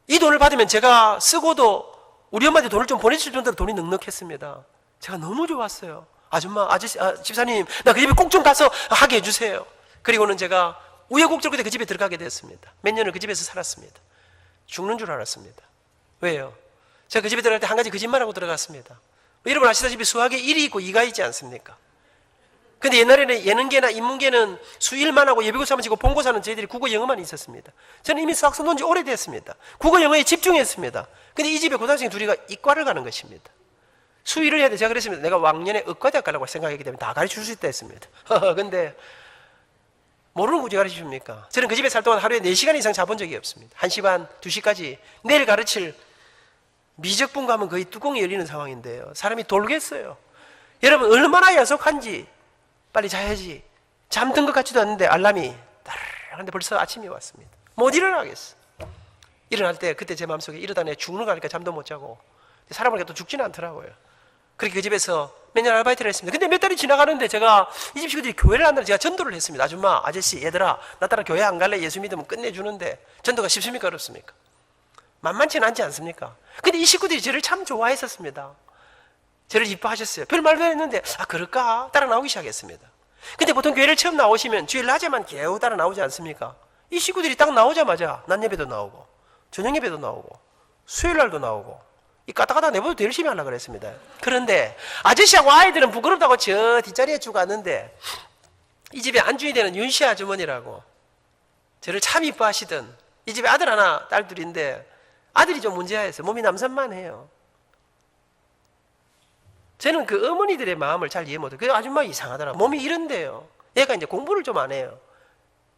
이 돈을 받으면 제가 쓰고도 우리 엄마한테 돈을 좀 보내줄 정도로 돈이 넉넉했습니다. 제가 너무 좋았어요. 아줌마, 아저씨, 집사님, 나 그 집에 꼭 좀 가서 하게 해주세요. 그리고는 제가 우여곡절 끝에 그 집에 들어가게 됐습니다. 몇 년을 그 집에서 살았습니다. 죽는 줄 알았습니다. 왜요? 제가 그 집에 들어갈 때 한 가지 거짓말하고 들어갔습니다. 여러분 아시다시피 수학에 1이 있고 2가 있지 않습니까? 근데 옛날에는 예능계나 인문계는 수일만 하고 예비고사만 치고 본고사는 저희들이 국어 영어만 있었습니다. 저는 이미 수학 선도한 지 오래됐습니다. 국어 영어에 집중했습니다. 근데 이 집에 고등학생 둘이가 이과를 가는 것입니다. 수일을 해야 돼. 제가 그랬습니다. 내가 왕년에 의과대학 가려고 생각했기 때문에 다 가르쳐 줄 수 있다 했습니다. 근데 모르는 거 어떻게 가르쳐 줍니까? 저는 그 집에 살 동안 하루에 4시간 이상 자본 적이 없습니다. 1시 반, 2시까지 내일 가르칠 미적분 가면 거의 뚜껑이 열리는 상황인데요. 사람이 돌겠어요. 여러분 얼마나 야속한지 빨리 자야지. 잠든 것 같지도 않는데 알람이 따르르 벌써 아침이 왔습니다. 못 일어나겠어. 일어날 때 그때 제 마음속에 이러다 내가 죽는 거 아닐까 잠도 못 자고 사람을 또 죽지는 않더라고요. 그렇게 그 집에서 몇 년 아르바이트를 했습니다. 근데 몇 달이 지나가는데 제가 이 집 식구들이 교회를 한다고 제가 전도를 했습니다. 아줌마, 아저씨, 얘들아 나 따라 교회 안 갈래? 예수 믿으면 끝내주는데 전도가 쉽습니까? 어렵습니까? 만만치는 않지 않습니까? 근데 이 식구들이 저를 참 좋아했었습니다. 저를 이뻐하셨어요. 별 말도 안 했는데 그럴까? 따라 나오기 시작했습니다. 근데 보통 교회를 처음 나오시면 주일 낮에만 겨우 따라 나오지 않습니까? 이 식구들이 딱 나오자마자 낮 예배도 나오고 저녁 예배도 나오고 수요일 날도 나오고 이 까딱까딱 내보도 더 열심히 하려고 그랬습니다. 그런데 아저씨하고 아이들은 부끄럽다고 저 뒷자리에 쭉 갔는데 이 집에 안주인이 되는 윤씨 아주머니라고 저를 참 이뻐하시던 이 집에 아들 하나 딸 둘인데 아들이 좀 문제아였어요. 몸이 남산만 해요. 저는 그 어머니들의 마음을 잘 이해 못해요. 그 아줌마 이상하더라. 몸이 이런데요. 얘가 이제 공부를 좀 안 해요.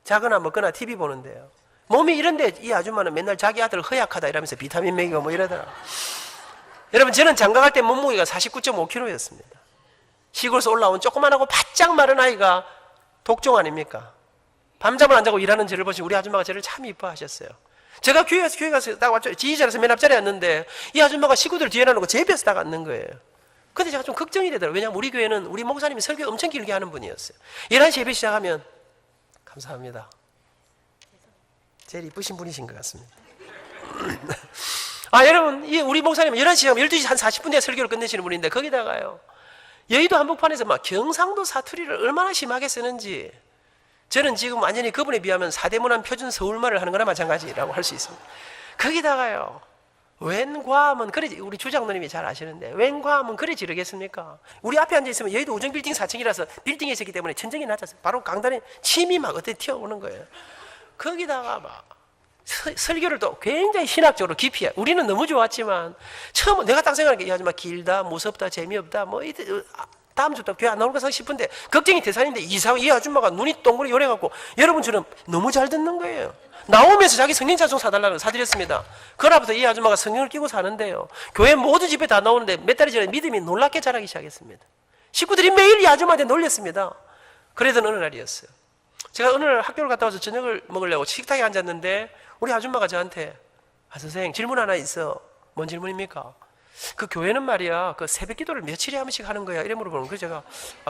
자거나 먹거나 TV 보는데요. 몸이 이런데 이 아줌마는 맨날 자기 아들 허약하다 이러면서 비타민 먹이고 뭐 이러더라. 여러분 저는 장가갈 때 몸무게가 49.5kg였습니다. 시골에서 올라온 조그만하고 바짝 마른 아이가 독종 아닙니까? 밤잠을 안 자고 일하는 저를 보시고 우리 아줌마가 저를 참 이뻐하셨어요. 제가 교회 가서 딱 왔죠. 지휘자라서 맨 앞자리에 앉는데 이 아줌마가 식구들 뒤에 놔놓고 제 옆에서 딱 앉는 거예요. 근데 제가 좀 걱정이 되더라고요. 왜냐하면 우리 교회는 우리 목사님이 설교 엄청 길게 하는 분이었어요. 11시 예배 시작하면 감사합니다. 제일 이쁘신 분이신 것 같습니다. 여러분 우리 목사님은 11시 시작하면 12시 한 40분 뒤에 설교를 끝내시는 분인데 거기다가요. 여의도 한복판에서 막 경상도 사투리를 얼마나 심하게 쓰는지 저는 지금 완전히 그분에 비하면 사대문안 표준 서울말을 하는 거나 마찬가지라고 할 수 있습니다. 거기다가요. 웬과하면 그래 우리 주장노님이 잘 아시는데 웬과하면 그래 지르겠습니까? 우리 앞에 앉아있으면 여의도 오정 빌딩 4층이라서 빌딩에 있었기 때문에 천정이 낮아서 바로 강단에 침이 막 어떻게 튀어오는 거예요. 거기다가 막 설교를 또 굉장히 신학적으로 깊이 해. 우리는 너무 좋았지만 처음 내가 딱 생각하는 게 이 아줌마 길다 무섭다 재미없다 뭐 다음 주부터 교회 안 나올까 싶은데 걱정이 대산인데 이 아줌마가 눈이 동그랗게 요래갖고 여러분처럼 너무 잘 듣는 거예요. 나오면서 자기 성경 찬송 사달라고 사드렸습니다. 그러부터 이 아줌마가 성경을 끼고 사는데요. 교회 모든 집회 다 나오는데 몇 달이 전에 믿음이 놀랍게 자라기 시작했습니다. 식구들이 매일 이 아줌마한테 놀렸습니다. 그러던 어느 날이었어요. 제가 어느 날 학교를 갔다 와서 저녁을 먹으려고 식탁에 앉았는데 우리 아줌마가 저한테 선생님 질문 하나 있어. 뭔 질문입니까? 그 교회는 말이야 그 새벽 기도를 며칠에 한 번씩 하는 거야 이래 물어보는 거예요. 제가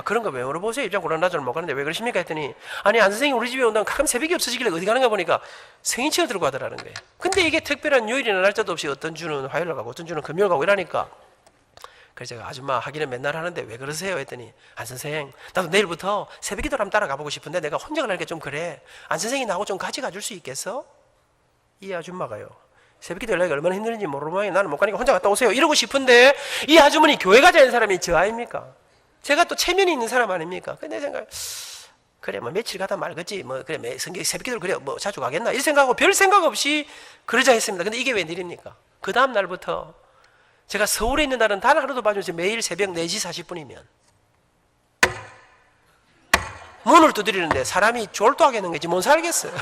그런 거 왜 물어보세요? 입장 곤란하죠. 못 가는데 왜 그러십니까? 했더니 아니 안 선생님 우리 집에 온다면 가끔 새벽이 없어지길래 어디 가는가 보니까 성인 치어 들고 가더라는 거예요. 근데 이게 특별한 요일이나 날짜도 없이 어떤 주는 화요일 가고 어떤 주는 금요일 가고 이러니까 그래서 제가 아줌마 하기는 맨날 하는데 왜 그러세요? 했더니 안 선생 나도 내일부터 새벽 기도를 한번 따라 가보고 싶은데 내가 혼자 가는 게 좀 그래. 안 선생이 나하고 좀 같이 가줄 수 있겠어? 이 아줌마가요. 새벽기도 연락이 얼마나 힘든지 모르는 모양이에요. 나는 못 가니까 혼자 갔다 오세요. 이러고 싶은데 이 아주머니 교회 가자 하는 사람이 저 아닙니까? 제가 또 체면이 있는 사람 아닙니까? 근데 내 생각 그래 뭐 며칠 가다 말겠지 뭐 그래 새벽기도를 그래 뭐 자주 가겠나 이 생각하고 별 생각 없이 그러자 했습니다. 근데 이게 웬일입니까? 그 다음 날부터 제가 서울에 있는 날은 단 하루도 봐주지 매일 새벽 4시 40분이면 문을 두드리는데 사람이 졸도하겠는 거지 못 살겠어요.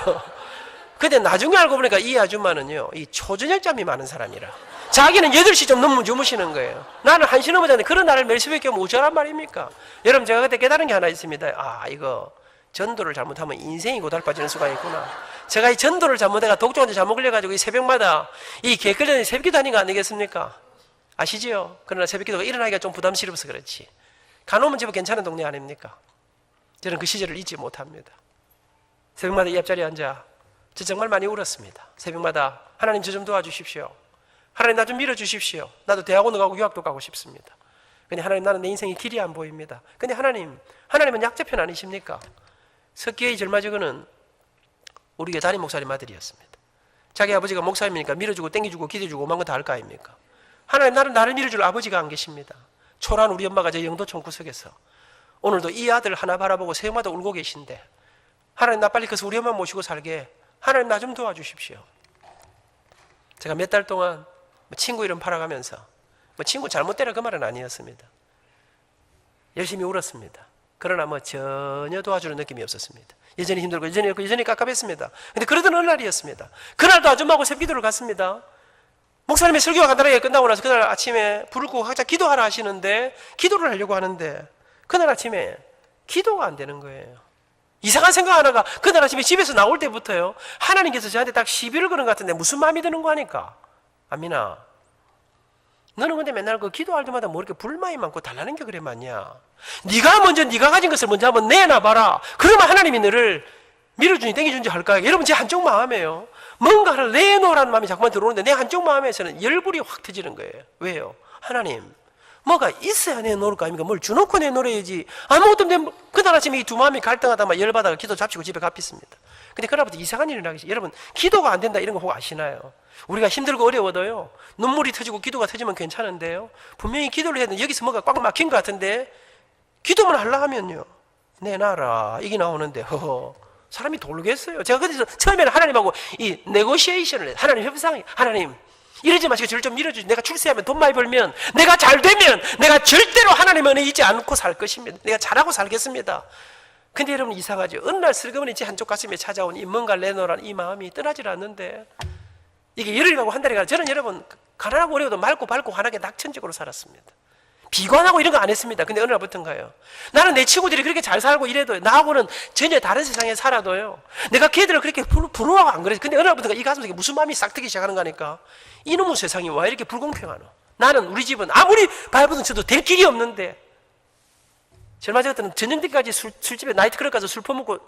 근데 나중에 알고 보니까 이 아줌마는요, 이 초저녁잠이 많은 사람이라. 자기는 8시 좀 넘으면 주무시는 거예요. 나는 1시 넘어자는데 그런 날을 몇 시밖에 못 자란 말입니까? 여러분, 제가 그때 깨달은 게 하나 있습니다. 아, 이거 전도를 잘못하면 인생이 고달파지는 수가 있구나. 제가 이 전도를 잘못해가 독종한테 잘못 걸려가지고 이 새벽마다 이 개끌려는 새벽기도 하는 거 아니겠습니까? 아시지요? 그러나 새벽기도가 일어나기가 좀 부담스러워서 그렇지. 간호면 집은 괜찮은 동네 아닙니까? 저는 그 시절을 잊지 못합니다. 새벽마다 이 앞자리에 앉아 저 정말 많이 울었습니다. 새벽마다 하나님 저 좀 도와주십시오. 하나님 나 좀 밀어주십시오. 나도 대학원도 가고 유학도 가고 싶습니다. 근데 하나님 나는 내 인생에 길이 안 보입니다. 근데 하나님은 약자편 아니십니까? 석기의 절마저거는 우리 교회 담임 목사님 아들이었습니다. 자기 아버지가 목사님이니까 밀어주고 땡겨주고 기대주고 오만 건 다 할 거 아닙니까? 하나님 나를 밀어줄 아버지가 안 계십니다. 초라한 우리 엄마가 저 영도촌 구석에서 오늘도 이 아들 하나 바라보고 새벽마다 울고 계신데 하나님 나 빨리 커서 우리 엄마 모시고 살게 하나님 나 좀 도와주십시오. 제가 몇 달 동안 친구 이름 팔아가면서 친구 잘못되라 그 말은 아니었습니다. 열심히 울었습니다. 그러나 전혀 도와주는 느낌이 없었습니다. 여전히 힘들고 여전히 깝깝했습니다. 근데 그러던 어느 날이었습니다. 그날도 아줌마하고 새벽기도를 갔습니다. 목사님의 설교가 간단하게 끝나고 나서 그날 아침에 불을 끄고 각자 기도하라 하시는데 기도를 하려고 하는데 그날 아침에 기도가 안 되는 거예요. 이상한 생각 하나가 그날 아침에 집에서 나올 때부터요, 하나님께서 저한테 딱 시비를 거는 것 같은데 무슨 마음이 드는 거 아니까? 아미나, 너는 근데 맨날 그 기도할 때마다 뭐 이렇게 불만이 많고 달라는 게 그래 많냐? 네가 먼저 네가 가진 것을 먼저 한번 내놔봐라. 그러면 하나님이 너를 밀어주니 땡겨주니 할까요? 여러분, 제 한쪽 마음에요, 뭔가를 내놓으라는 마음이 자꾸만 들어오는데 내 한쪽 마음에서는 열불이 확 터지는 거예요. 왜요? 하나님, 뭐가 있어야 내놓을 거 아닙니까? 뭘 주놓고 내놓아야지. 아무것도 없는데 그날 아침에 이 두 마음이 갈등하다 막 열받아가 기도 잡히고 집에 갚혔습니다. 근데 그날부터 이상한 일이 나기 시작해요. 여러분, 기도가 안 된다 이런 거 혹 아시나요? 우리가 힘들고 어려워도요, 눈물이 터지고 기도가 터지면 괜찮은데요, 분명히 기도를 해야 되는데 여기서 뭐가 꽉 막힌 것 같은데 기도만 하려 하면요, 내놔라 이게 나오는데 사람이 돌겠어요. 제가 그래서 처음에는 하나님하고 이 네고시에이션을, 하나님 협상, 하나님 이러지 마시고 저를 좀 밀어주지. 내가 출세하면 돈 많이 벌면, 내가 잘 되면 내가 절대로 하나님 은혜 잊지 않고 살 것입니다. 내가 잘하고 살겠습니다. 근데 여러분, 이상하죠. 어느 날 슬그머니 제 한쪽 가슴에 찾아온 이 뭔가를 내놓으라는 이 마음이 떠나질 않는데 이게 열흘이 가고 한 달이 가고, 저는 여러분 가난하고 어려워도 맑고 밝고 환하게 낙천적으로 살았습니다. 비관하고 이런 거 안 했습니다. 근데 어느 날부터인가요, 나는 내 친구들이 그렇게 잘 살고 이래도 나하고는 전혀 다른 세상에 살아도요, 내가 걔들을 그렇게 부러워하고 안 그랬어요. 근데 어느 날부터가 이 가슴속에 무슨 마음이 싹 트기 시작하는 거니까, 이놈의 세상이 왜 이렇게 불공평하노? 나는, 우리 집은 아무리 발버둥 쳐도 될 길이 없는데, 얼마 전에 저녁 때까지 술집에 나이트클럽 가서 술 퍼먹고,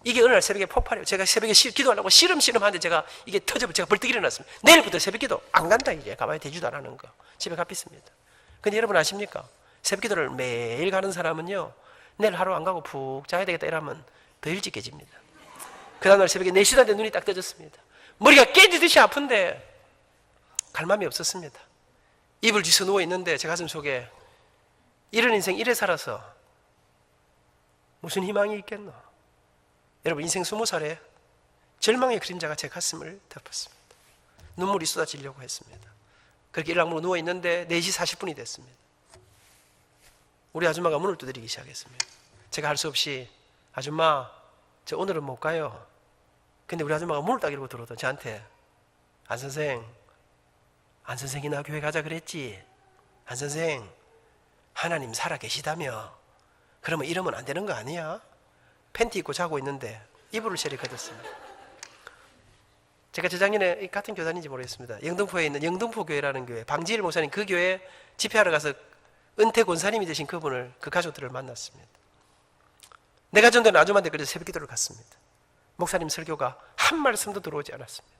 이게 어느 날 새벽에 폭발해요. 제가 새벽에 기도하려고 하는데 제가 이게 터져서 제가 벌떡 일어났습니다. 내일부터 새벽 기도 안 간다. 이제 가만히 대주도 안 하는 거. 집에 갚겠습니다. 근데 여러분 아십니까? 새벽 기도를 매일 가는 사람은요, 내일 하루 안 가고 푹 자야 되겠다 이러면 더 일찍 깨집니다. 그 다음날 새벽에 4시 되는데 눈이 딱 떠졌습니다. 머리가 깨지듯이 아픈데 갈 마음이 없었습니다. 이불 뒤서 누워 있는데 제 가슴 속에 이런 인생 이래 살아서 무슨 희망이 있겠노? 여러분, 인생 20살에 절망의 그림자가 제 가슴을 덮었습니다. 눈물이 쏟아지려고 했습니다. 그렇게 일랑으로 누워 있는데 4시 40분이 됐습니다. 우리 아줌마가 문을 두드리기 시작했습니다. 제가 할 수 없이, 아줌마 저 오늘은 못 가요. 근데 우리 아줌마가 문을 딱 열고 들어오더니 저한테, 안 선생이나 교회 가자 그랬지? 안 선생, 하나님 살아 계시다며? 그러면 이러면 안 되는 거 아니야? 팬티 입고 자고 있는데 이불을 세리 걷었습니다. 제가 재작년에 같은 교단인지 모르겠습니다. 영등포에 있는 영등포 교회라는 교회, 방지일 목사님, 그 교회 집회하러 가서 은퇴 권사님이 되신 그분을, 그 가족들을 만났습니다. 내가 전도는 아줌마한테 그래서 새벽 기도를 갔습니다. 목사님 설교가 한 말씀도 들어오지 않았습니다.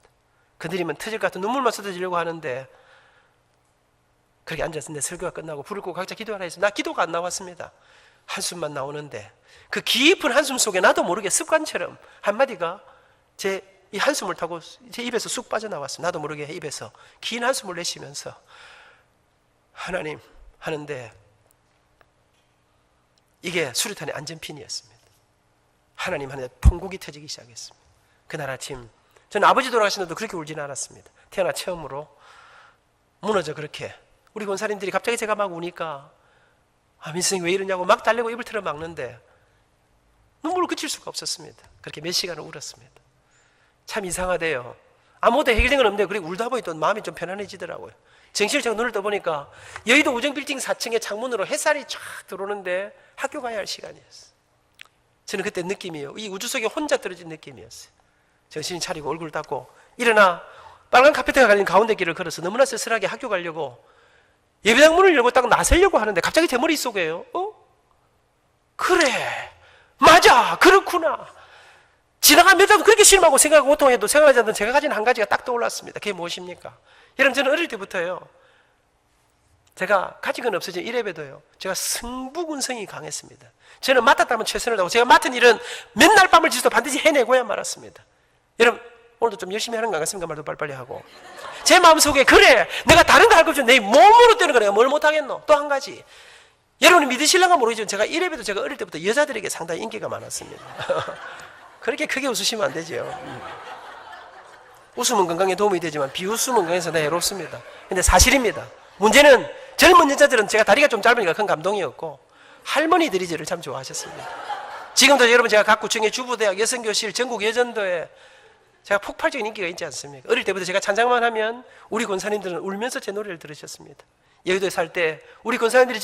그들이면 터질 것 같은 눈물만 쏟아지려고 하는데 그렇게 앉았는데 설교가 끝나고 불을 끄고 각자 기도하라 해서 나 기도가 안 나왔습니다. 한숨만 나오는데 그 깊은 한숨 속에 나도 모르게 습관처럼 한마디가 제 이 한숨을 타고 제 입에서 쑥 빠져나왔어요. 나도 모르게 입에서 긴 한숨을 내쉬면서 하나님 하는데, 이게 수류탄의 안전핀이었습니다. 하나님 하는데 통곡이 터지기 시작했습니다. 그날 아침 저는 아버지 돌아가신 날도 그렇게 울지는 않았습니다. 태어나 처음으로 무너져 그렇게. 우리 권사님들이 갑자기 제가 막 우니까, 민수님 왜 이러냐고 막 달래고 입을 틀어 막는데 눈물을 그칠 수가 없었습니다. 그렇게 몇 시간을 울었습니다. 참 이상하대요. 아무것도 해결된 건 없는데 그리고 울다 보니 또 마음이 좀 편안해지더라고요. 정신을 제가 눈을 떠보니까 여의도 우정빌딩 4층의 창문으로 햇살이 쫙 들어오는데 학교 가야 할 시간이었어요. 저는 그때 느낌이에요. 이 우주 속에 혼자 떨어진 느낌이었어요. 정신이 차리고 얼굴 닦고 일어나 빨간 카페트가 갈린 가운데 길을 걸어서 너무나 쓸쓸하게 학교 가려고 예배당 문을 열고 딱 나서려고 하는데 갑자기 제 머릿속에요. 그래, 맞아, 그렇구나. 지나가면서도 그렇게 실망하고 생각하고 고통해도 생각하지 않던 제가 가진 한 가지가 딱 떠올랐습니다. 그게 무엇입니까? 여러분, 저는 어릴 때부터요, 제가 가진 건 없어지만 이래봬도요, 제가 승부근성이 강했습니다. 저는 맡았다면 최선을 다하고 제가 맡은 일은 맨날 밤을 지새도 반드시 해내고야 말았습니다. 여러분, 오늘도 좀 열심히 하는 거 같습니까? 말도 빨리빨리 하고. 제 마음속에 그래, 내가 다른 거 할 것 없이 내 몸으로 뜨는 거 내가 뭘 못하겠노? 또 한 가지, 여러분이 믿으실랑가 모르지만 제가 이래봬도 제가 어릴 때부터 여자들에게 상당히 인기가 많았습니다. 그렇게 크게 웃으시면 안 되죠. 웃음은 건강에 도움이 되지만 비웃음은 건강에서 해롭습니다. 근데 사실입니다. 문제는 젊은 여자들은 제가 다리가 좀 짧으니까 큰 감동이었고 할머니들이 저를 참 좋아하셨습니다. 지금도 여러분 제가 각 구청의 주부대학 여성교실 전국 여전도에 제가 폭발적인 인기가 있지 않습니까? 어릴 때부터 제가 찬양만 하면 우리 권사님들은 울면서 제 노래를 들으셨습니다. 여의도에 살 때 우리 권사님들이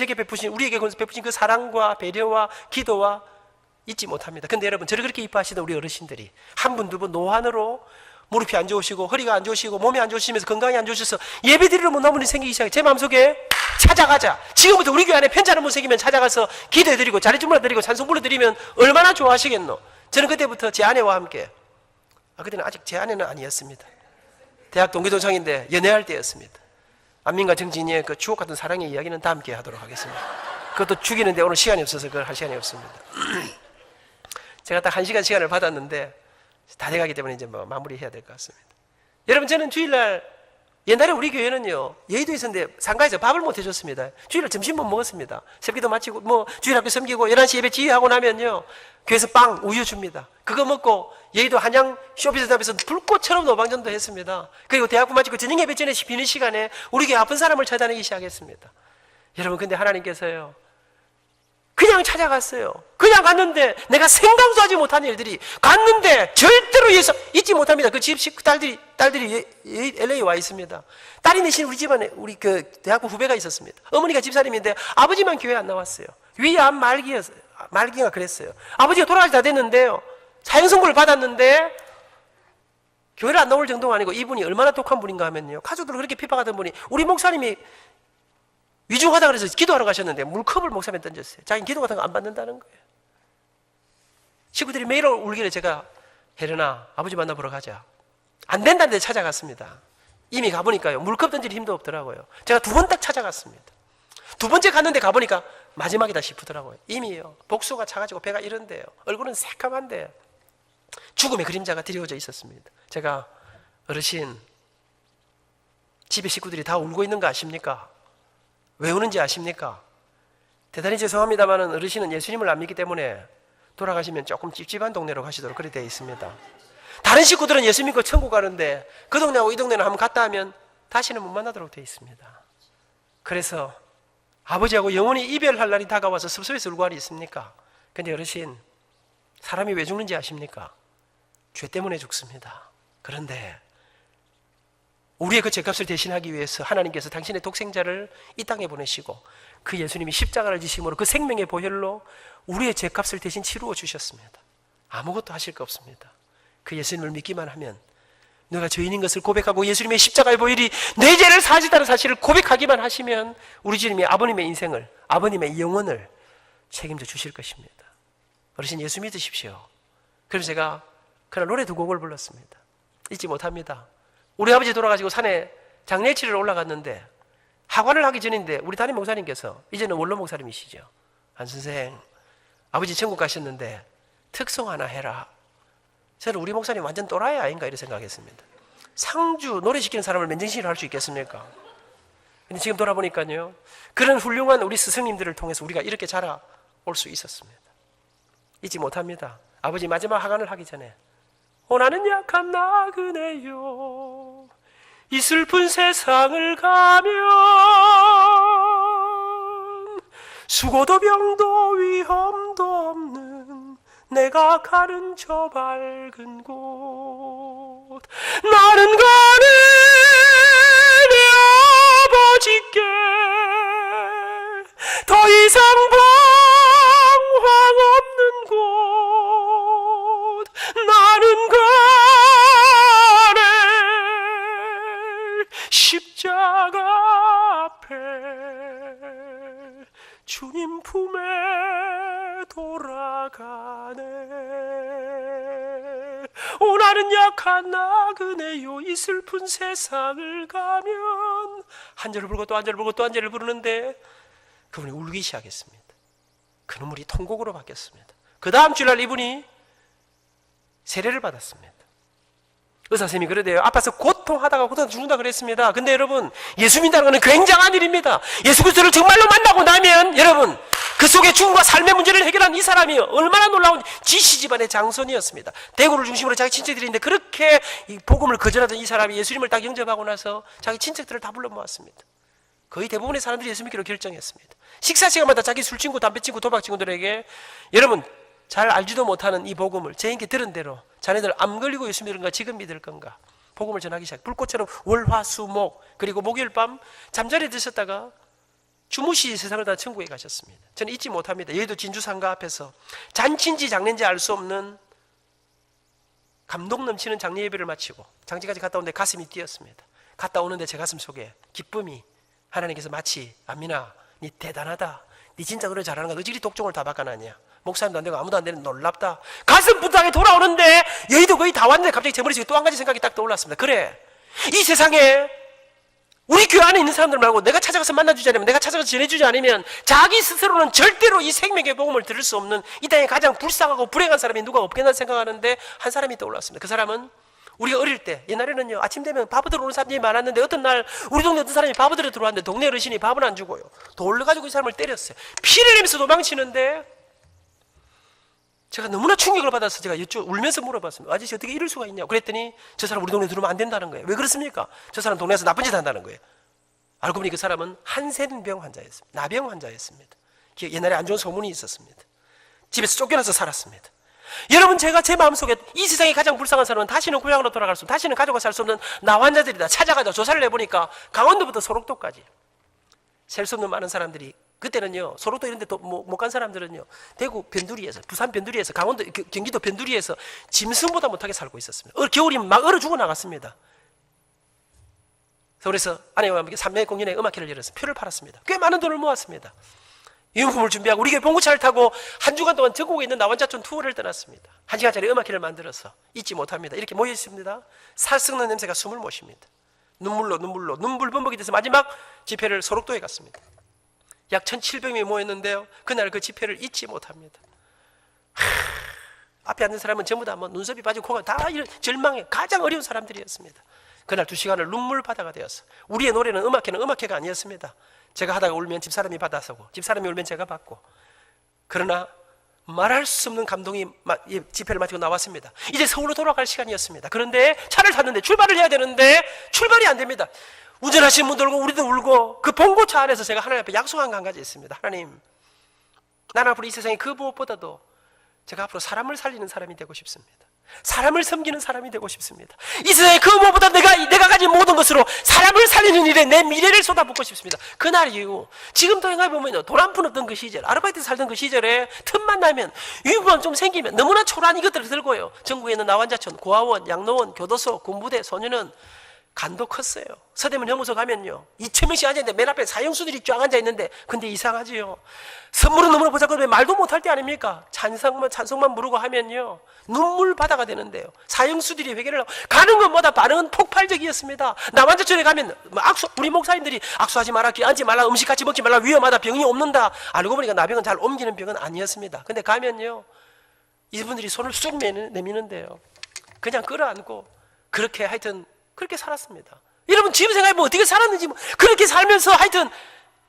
우리에게 베푸신 그 사랑과 배려와 기도와 잊지 못합니다. 근데 여러분, 저를 그렇게 이뻐하시던 우리 어르신들이 한 분, 두 분 노환으로 무릎이 안 좋으시고 허리가 안 좋으시고 몸이 안 좋으시면서 건강이 안 좋으셔서 예배 드리러 못 나오는 일이 생기기 시작해. 제 마음속에 찾아가자. 지금부터 우리 교회 안에 편지 하나 못 새기면 찾아가서 기도해드리고 자리 주문해 드리고 찬송 불러드리면 얼마나 좋아하시겠노. 저는 그때부터 제 아내와 함께, 그때는 아직 제 아내는 아니었습니다. 대학 동기동창인데 연애할 때였습니다. 안민과 정진이의 그 추억 같은 사랑의 이야기는 다음 기회에 하도록 하겠습니다. 그것도 죽이는데 오늘 시간이 없어서 그걸 할 시간이 없습니다. 제가 딱 1시간 시간을 받았는데 다 돼가기 때문에 이제 뭐 마무리해야 될 것 같습니다. 여러분, 저는 주일날, 옛날에 우리 교회는요, 여의도에 있었는데 상가에서 밥을 못 해줬습니다. 주일날 점심 못 먹었습니다. 새벽기도 마치고 뭐 주일 학교 섬기고 11시 예배 지휘하고 나면요, 교회에서 빵, 우유 줍니다. 그거 먹고 여의도 한양 쇼핑센터 앞에서 불꽃처럼 노방전도 했습니다. 그리고 대학부 마치고 저녁 예배 전에 비는 시간에 우리 교회 아픈 사람을 찾아내기 시작했습니다. 여러분, 근데 하나님께서요, 그냥 찾아갔어요. 그냥 갔는데 내가 생각도 하지 못한 일들이 갔는데 절대로 잊지 못합니다. 그 집 딸들이 LA에 와 있습니다. 딸이 내신 우리 집안에 우리 그 대학부 후배가 있었습니다. 어머니가 집사람인데 아버지만 교회 안 나왔어요. 위암 말기가 그랬어요. 아버지가 돌아가시 다 됐는데요, 사형선고를 받았는데 교회를 안 나올 정도가 아니고 이분이 얼마나 독한 분인가 하면요, 가족들을 그렇게 핍박하던 분이 우리 목사님이 위중하다 그래서 기도하러 가셨는데 물컵을 목사님한테 던졌어요. 자기는 기도 같은 거 안 받는다는 거예요. 친구들이 매일 울길래 제가, 혜련아, 아버지 만나보러 가자. 안 된다는데 찾아갔습니다. 이미 가보니까요, 물컵 던질 힘도 없더라고요. 제가 2번 딱 찾아갔습니다. 2번째 갔는데 가보니까 마지막이다 싶더라고요. 이미요, 복수가 차가지고 배가 이런데요, 얼굴은 새까만데 죽음의 그림자가 드리워져 있었습니다. 제가, 어르신, 집에 식구들이 다 울고 있는 거 아십니까? 왜 우는지 아십니까? 대단히 죄송합니다만 어르신은 예수님을 안 믿기 때문에 돌아가시면 조금 찝찝한 동네로 가시도록 그렇게 되어 있습니다. 다른 식구들은 예수 믿고 천국 가는데 그 동네하고 이 동네는 한번 갔다 하면 다시는 못 만나도록 되어 있습니다. 그래서 아버지하고 영원히 이별할 날이 다가와서 섭섭해서 울고 하리 있습니까? 근데 어르신, 사람이 왜 죽는지 아십니까? 죄 때문에 죽습니다. 그런데 우리의 그 죄값을 대신하기 위해서 하나님께서 당신의 독생자를 이 땅에 보내시고 그 예수님이 십자가를 지심으로 그 생명의 보혈로 우리의 죄값을 대신 치루어 주셨습니다. 아무것도 하실 거 없습니다. 그 예수님을 믿기만 하면, 내가 죄인인 것을 고백하고 예수님의 십자가의 보혈이 내 죄를 사하셨다는 사실을 고백하기만 하시면 우리 주님이 아버님의 인생을, 아버님의 영혼을 책임져 주실 것입니다. 어르신, 예수 믿으십시오. 그래서 제가 그날 노래 2곡을 불렀습니다. 잊지 못합니다. 우리 아버지 돌아가시고 산에 장례치를 올라갔는데 하관을 하기 전인데 우리 담임 목사님께서, 이제는 원로 목사님이시죠, 한 선생, 아버지 천국 가셨는데 특송 하나 해라. 저는 우리 목사님 완전 또라이 아닌가 이렇게 생각했습니다. 상주 노래 시키는 사람을 맨정신으로 할 수 있겠습니까? 근데 지금 돌아보니까요, 그런 훌륭한 우리 스승님들을 통해서 우리가 이렇게 자라올 수 있었습니다. 잊지 못합니다. 아버지 마지막 하관을 하기 전에, 나는 약한 나그네요, 이 슬픈 세상을 가면 수고도 병도 위험도 없는 내가 가는 저 밝은 곳 나는 가네 내 아버지께 더 이상 방황 없는 곳 나는 가네 십자가 앞에 주님 품에 돌아가네. 오 나는 약한 나그네요 이 슬픈 세상을 가면 한 절을 부르고 또 한 절을 부르고 또 한 절을 부르는데 그분이 울기 시작했습니다. 그 눈물이 통곡으로 바뀌었습니다. 그 다음 주일날 이분이 세례를 받았습니다. 의사선생님이 그러대요. 아파서 고통하다가 죽는다 그랬습니다. 근데 여러분 예수 믿는다는 것은 굉장한 일입니다. 예수 그리스도를 정말로 만나고 나면 여러분 그 속에 죽음과 삶의 문제를 해결한 이 사람이 얼마나 놀라운 지시 집안의 장손이었습니다. 대구를 중심으로 자기 친척들이 있는데 그렇게 이 복음을 거절하던 이 사람이 예수님을 딱 영접하고 나서 자기 친척들을 다 불러 모았습니다. 거의 대부분의 사람들이 예수 믿기로 결정했습니다. 식사 시간마다 자기 술 친구, 담배 친구, 도박 친구들에게 여러분 잘 알지도 못하는 이 복음을 제인께 들은 대로 자네들 암 걸리고 예수 믿을 건가 지금 믿을 건가 복음을 전하기 시작. 불꽃처럼 월, 화, 수, 목 그리고 목요일 밤 잠자리에 드셨다가 주무시 세상을 다 천국에 가셨습니다. 저는 잊지 못합니다. 여의도 진주상가 앞에서 잔치인지 장례인지 알 수 없는 감동 넘치는 장례 예배를 마치고 장지까지 갔다 오는데 가슴이 뛰었습니다. 갔다 오는데 제 가슴 속에 기쁨이 하나님께서 마치 안민아 니 대단하다 니 진짜 노래 잘하는 거야 너지리 독종을 다 바꿔놨냐 목사님도 안 되고 아무도 안 되는 놀랍다 가슴 부탁에 돌아오는데 여의도 거의 다 왔는데 갑자기 제 머릿속에 또 한 가지 생각이 딱 떠올랐습니다. 그래 이 세상에 우리 교회 안에 있는 사람들 말고 내가 찾아가서 만나주지 않으면 내가 찾아가서 전해주지 않으면 자기 스스로는 절대로 이 생명의 복음을 들을 수 없는 이 땅에 가장 불쌍하고 불행한 사람이 누가 없겠나 생각하는데 한 사람이 떠올랐습니다. 그 사람은 우리가 어릴 때 옛날에는요 아침 되면 밥얻으러 오는 사람들이 많았는데 어떤 날 우리 동네 어떤 사람이 밥얻으러 들어왔는데 동네 어르신이 밥은 안 주고요 돌로 가지고 이 사람을 때렸어요. 피를 흘리면서 도망치는데 제가 너무나 충격을 받아서 제가 울면서 물어봤습니다. 아저씨 어떻게 이럴 수가 있냐고 그랬더니 저 사람 우리 동네에 들어오면 안 된다는 거예요. 왜 그렇습니까? 저 사람 동네에서 나쁜 짓 한다는 거예요. 알고 보니 그 사람은 한센병 환자였습니다. 나병 환자였습니다. 옛날에 안 좋은 소문이 있었습니다. 집에서 쫓겨나서 살았습니다. 여러분 제가 제 마음속에 이 세상에 가장 불쌍한 사람은 다시는 고향으로 돌아갈 수 없는 다시는 가족과 살 수 없는 나 환자들이다. 찾아가서 조사를 해보니까 강원도부터 소록도까지 셀 수 없는 많은 사람들이 그때는요 소록도 이런 데 못 간 사람들은요 대구 변두리에서 부산 변두리에서 강원도 경기도 변두리에서 짐승보다 못하게 살고 있었습니다. 겨울이 막 얼어 죽어 나갔습니다. 그래서 아내와 함께 3매 공연에 음악회를 열어서 표를 팔았습니다. 꽤 많은 돈을 모았습니다. 유흥품을 준비하고 우리 교회 봉고차를 타고 한 주간 동안 전국에 있는 나환자촌 투어를 떠났습니다. 1시간짜리 음악회를 만들어서 잊지 못합니다. 이렇게 모여 있습니다. 살 썩는 냄새가 숨을 못 쉽니다. 눈물 범벅이 돼서 마지막 집회를 소록도에 갔습니다. 약 1,700명이 모였는데요 그날 그 집회를 잊지 못합니다. 앞에 앉은 사람은 전부 다 눈썹이 빠지고 코가 다 절망해 가장 어려운 사람들이었습니다. 그날 2시간을 눈물바다가 되었어. 우리의 노래는 음악회는 음악회가 아니었습니다. 제가 하다가 울면 집사람이 받아서고 집사람이 울면 제가 받고 그러나 말할 수 없는 감동이 집회를 마치고 나왔습니다. 이제 서울로 돌아갈 시간이었습니다. 그런데 차를 탔는데 출발을 해야 되는데 출발이 안 됩니다. 운전하시는 분도 울고 우리도 울고 그 봉고차 안에서 제가 하나님 앞에 약속한 게 한 가지 있습니다. 하나님 나는 앞으로 이 세상에 그 무엇보다도 제가 앞으로 사람을 살리는 사람이 되고 싶습니다. 사람을 섬기는 사람이 되고 싶습니다. 이 세상에 그 무엇보다 내가 가진 모든 것으로 사람을 살리는 일에 내 미래를 쏟아붓고 싶습니다. 그날 이후 지금도 생각해보면 돈 한 푼 없던 그 시절 아르바이트 살던 그 시절에 틈만 나면 유흥만 좀 생기면 너무나 초라한 이것들을 들고요 전국에 있는 나환자촌, 고아원, 양로원, 교도소, 군부대, 소년원 간도 컸어요. 서대문 형무소 가면요 2,000명씩 앉아있는데 맨 앞에 사형수들이 쫙 앉아있는데 근데 이상하지요. 선물은 너무나 보자고 말도 못할 때 아닙니까? 찬송만 부르고 하면요 눈물바다가 되는데요 사형수들이 회개를 하고 가는 것마다 반응은 폭발적이었습니다. 남한자촌에 가면 우리 목사님들이 악수하지 마라, 앉지 말라, 음식 같이 먹지 말라, 위험하다, 병이 옮는다. 알고 보니까 나병은 잘 옮기는 병은 아니었습니다. 근데 가면요 이분들이 손을 쑥 내미는데요 그냥 끌어안고 그렇게 하여튼 그렇게 살았습니다. 여러분 지금 생각해보면 어떻게 살았는지 그렇게 살면서 하여튼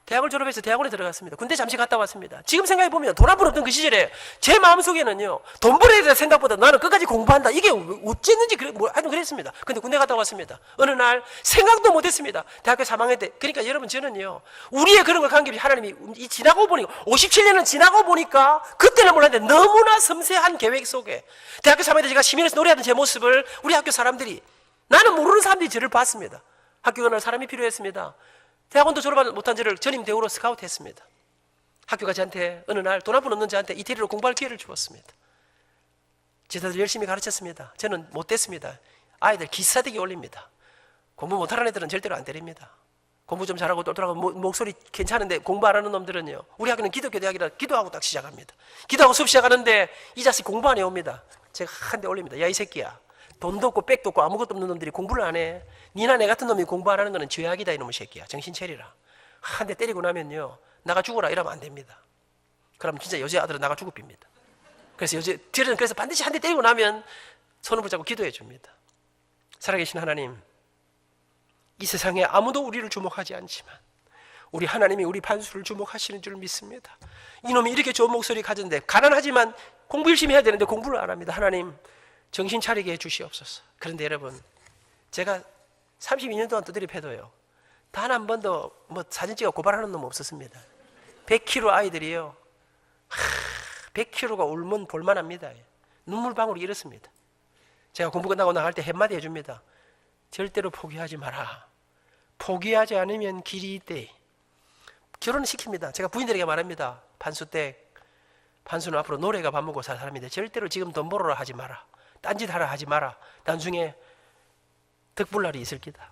대학을 졸업해서 대학원에 들어갔습니다. 군대 잠시 갔다 왔습니다. 지금 생각해보면 돈 한 푼 없던 그 시절에 제 마음속에는요, 돈 벌어야 될 생각보다 나는 끝까지 공부한다. 이게 어쨌는지 하여튼 그랬습니다. 근데 군대 갔다 왔습니다. 어느 날 생각도 못했습니다. 대학교 3학년 때. 그러니까 여러분, 저는요, 우리의 그런 걸 관계없이 하나님이 지나고 보니까 57년을 지나고 보니까 그때는 몰랐는데 너무나 섬세한 계획 속에 대학교 3학년 때 제가 시민에서 노래하던 제 모습을 우리 학교 사람들이, 나는 모르는 사람들이 저를 봤습니다. 학교 어느 날 사람이 필요했습니다. 대학원도 졸업 못한 저를 전임 대우로 스카우트했습니다. 학교가 저한테 어느 날 돈 한 푼 없는 저한테 이태리로 공부할 기회를 주었습니다. 제자들 열심히 가르쳤습니다. 저는 못됐습니다. 아이들 기싸대기 올립니다. 공부 못하는 애들은 절대로 안 때립니다. 공부 좀 잘하고 똘똘하고 목소리 괜찮은데 공부 안 하는 놈들은요, 우리 학교는 기독교 대학이라 기도하고 딱 시작합니다. 기도하고 수업 시작하는데 이 자식 공부 안 해옵니다. 제가 한 대 올립니다. 야, 이 새끼야, 돈도 없고 백도 없고 아무것도 없는 놈들이 공부를 안 해. 니나 내 같은 놈이 공부 안 하는 거는 죄악이다, 이놈의 새끼야. 정신 차리라. 한 대 때리고 나면요, 나가 죽어라 이러면 안 됩니다. 그럼 진짜 여자아들은 나가 죽을 빕니다. 그래서 저는 그래서 반드시 한 대 때리고 나면 손을 붙잡고 기도해 줍니다. 살아계신 하나님, 이 세상에 아무도 우리를 주목하지 않지만 우리 하나님이 우리 반수를 주목하시는 줄 믿습니다. 이놈이 이렇게 좋은 목소리 가졌는데, 가난하지만 공부 열심히 해야 되는데 공부를 안 합니다. 하나님, 정신 차리게 해 주시옵소서. 그런데 여러분, 제가 32년 동안 두드려 패도요, 단 한 번도 사진 찍어 고발하는 놈 없었습니다. 100kg 아이들이요, 100kg가 울면 볼만합니다. 눈물방울이 이렇습니다. 제가 공부 끝나고 나갈 때 한마디 해줍니다. 절대로 포기하지 마라. 포기하지 않으면 길이 있대. 결혼을 시킵니다. 제가 부인들에게 말합니다. 반수 때, 반수는 앞으로 노래가 밥 먹고 살 사람인데 절대로 지금 돈 벌어라 하지 마라. 딴짓 하라 하지 마라. 나중에 득불날이 있을 기다.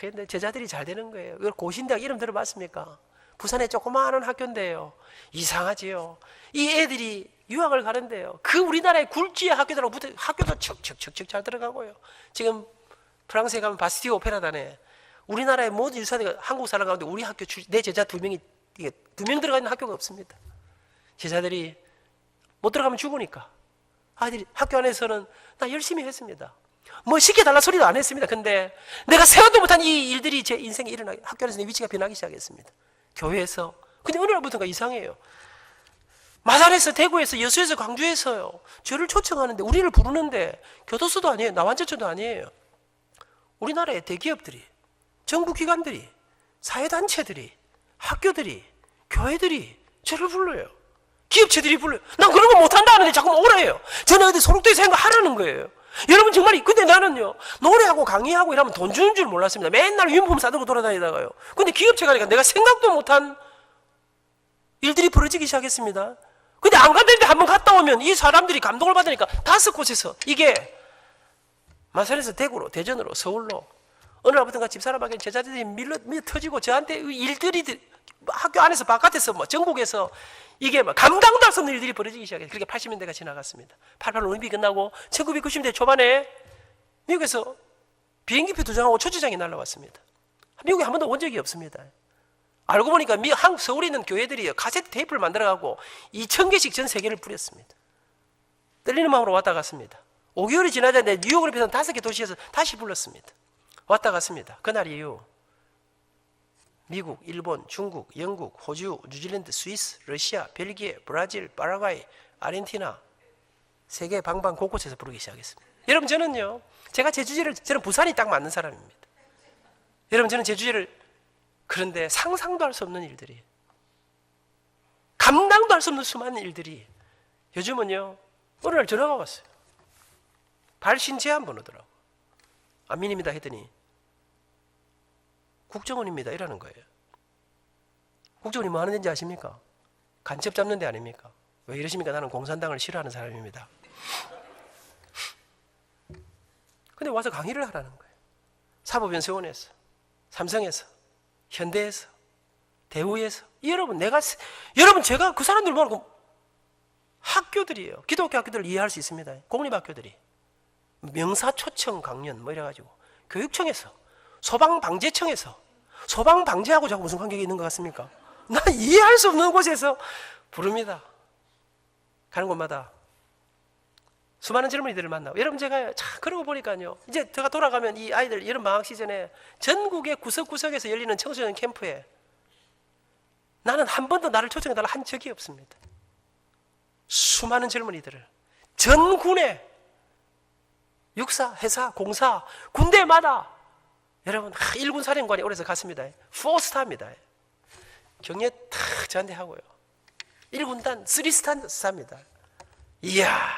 근데 제자들이 잘 되는 거예요. 이걸 고신대학 이름 들어봤습니까? 부산에 조그마한 학교인데요, 이상하지요. 이 애들이 유학을 가는데요, 그 우리나라의 굴지의 학교들하고 학교도 척척척척 잘 들어가고요. 지금 프랑스에 가면 바스티유 오페라단에 우리나라의 모든 유사들이 한국 사람 가운데 우리 학교 내 제자 2명이 2명 들어가 있는 학교가 없습니다. 제자들이 못 들어가면 죽으니까 아이들이 학교 안에서는 나 열심히 했습니다. 뭐 시켜달라 소리도 안 했습니다. 근데 내가 생각도 못한 이 일들이 제 인생에 일어나게, 학교 안에서 내 위치가 변하기 시작했습니다. 교회에서. 근데 어느 날부터가 이상해요. 마산에서, 대구에서, 여수에서, 광주에서요, 저를 초청하는데, 우리를 부르는데 교도소도 아니에요, 나완저초도 아니에요. 우리나라의 대기업들이, 정부기관들이, 사회단체들이, 학교들이, 교회들이 저를 불러요. 기업체들이 불러요. 난 그런 거 못한다 하는데 자꾸 오래요. 저는 어디 소록도에서 한 거 하라는 거예요. 여러분 정말, 근데 나는요, 노래하고 강의하고 이러면 돈 주는 줄 몰랐습니다. 맨날 유니폼 싸들고 돌아다니다가요. 근데 기업체 가니까 내가 생각도 못한 일들이 벌어지기 시작했습니다. 근데 안 갔는데 한번 갔다 오면 이 사람들이 감동을 받으니까 5곳에서, 이게 마산에서 대구로, 대전으로, 서울로, 어느 날부터가 집사람에게 제자들이 밀려 터지고 저한테 일들이 학교 안에서 바깥에서 전국에서 이게 감당도 할 수 없는 일들이 벌어지기 시작해요. 그렇게 80년대가 지나갔습니다. 88 올림픽 끝나고 1990년대 초반에 미국에서 비행기표 2장하고 초지장이 날라왔습니다. 미국에 한 번도 온 적이 없습니다. 알고 보니까 서울에 있는 교회들이 카세트 테이프를 만들어가고 2,000개씩 전 세계를 뿌렸습니다. 떨리는 마음으로 왔다 갔습니다. 5개월이 지나자는데 뉴욕을 비롯한 5개 도시에서 다시 불렀습니다. 왔다 갔습니다. 그날 이후 미국, 일본, 중국, 영국, 호주, 뉴질랜드, 스위스, 러시아, 벨기에, 브라질, 파라과이, 아르헨티나, 세계 방방 곳곳에서 부르기 시작했습니다. 여러분, 저는요, 저는 부산이 딱 맞는 사람입니다. 여러분, 저는 제주제를, 그런데 상상도 할 수 없는 일들이, 감당도 할 수 없는 수많은 일들이, 요즘은요, 어느 날 전화가 왔어요. 발신 제안번 오더라고. 안민입니다 했더니 국정원입니다 이라는 거예요. 국정원이 뭐 하는 데인지 아십니까? 간첩 잡는 데 아닙니까? 왜 이러십니까? 나는 공산당을 싫어하는 사람입니다. 근데 와서 강의를 하라는 거예요. 사법연수원에서, 삼성에서, 현대에서, 대우에서. 여러분, 제가 그 사람들 모르고 학교들이에요. 기독교 학교들을 이해할 수 있습니다. 공립학교들이. 명사초청 강연 뭐 이래가지고 교육청에서, 소방방재청에서, 소방방재하고 자꾸 무슨 관계가 있는 것 같습니까? 난 이해할 수 없는 곳에서 부릅니다. 가는 곳마다 수많은 젊은이들을 만나고. 여러분, 제가 그러고 보니까요, 이제 제가 돌아가면 이 아이들 여름 방학 시즌에 전국의 구석구석에서 열리는 청소년 캠프에 나는 한 번도 나를 초청해달라 한 적이 없습니다. 수많은 젊은이들을 전 군에 육사, 해사, 공사, 군대마다 여러분 일군 사령관이 오래서 갔습니다. 4스타입니다. 경례 탁 저한테 하고요. 1군단 3스타입니다. 이야.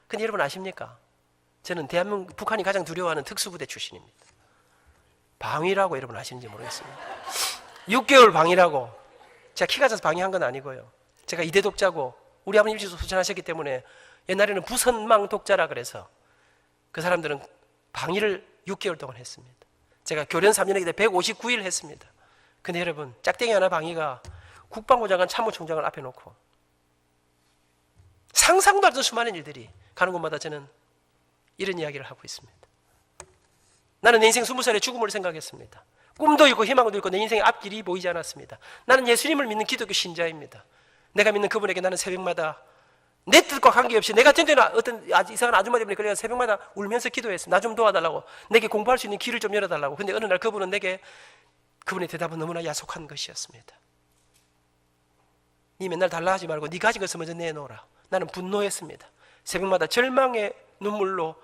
근데 여러분 아십니까? 저는 대한민국 북한이 가장 두려워하는 특수부대 출신입니다. 방위라고 여러분 아시는지 모르겠습니다. 6개월 방위라고. 제가 키가 작아서 방위한 건 아니고요. 제가 이대 독자고 우리 아버님 일찍 소천하셨기 때문에 옛날에는 부선망 독자라 그래서 그 사람들은 방위를 6개월 동안 했습니다. 제가 교련 3년이기 때문에 159일 했습니다. 근데 여러분 짝대기 하나 방위가 국방부 장관 참모총장을 앞에 놓고 상상도 할 수 없는 수많은 일들이 가는 곳마다 저는 이런 이야기를 하고 있습니다. 나는 내 인생 20살에 죽음을 생각했습니다. 꿈도 있고 희망도 있고 내 인생의 앞길이 보이지 않았습니다. 나는 예수님을 믿는 기독교 신자입니다. 내가 믿는 그분에게 나는 새벽마다 내 뜻과 관계없이 내가 전전에 어떤 이상한 아줌마 때문에 그래서 새벽마다 울면서 기도했습니다. 나 좀 도와달라고, 내게 공부할 수 있는 길을 좀 열어달라고. 근데 어느 날 그분은 내게 그분의 대답은 너무나 야속한 것이었습니다. 니 맨날 달라 하지 말고 니 가진 것을 먼저 내놓으라. 나는 분노했습니다. 새벽마다 절망의 눈물로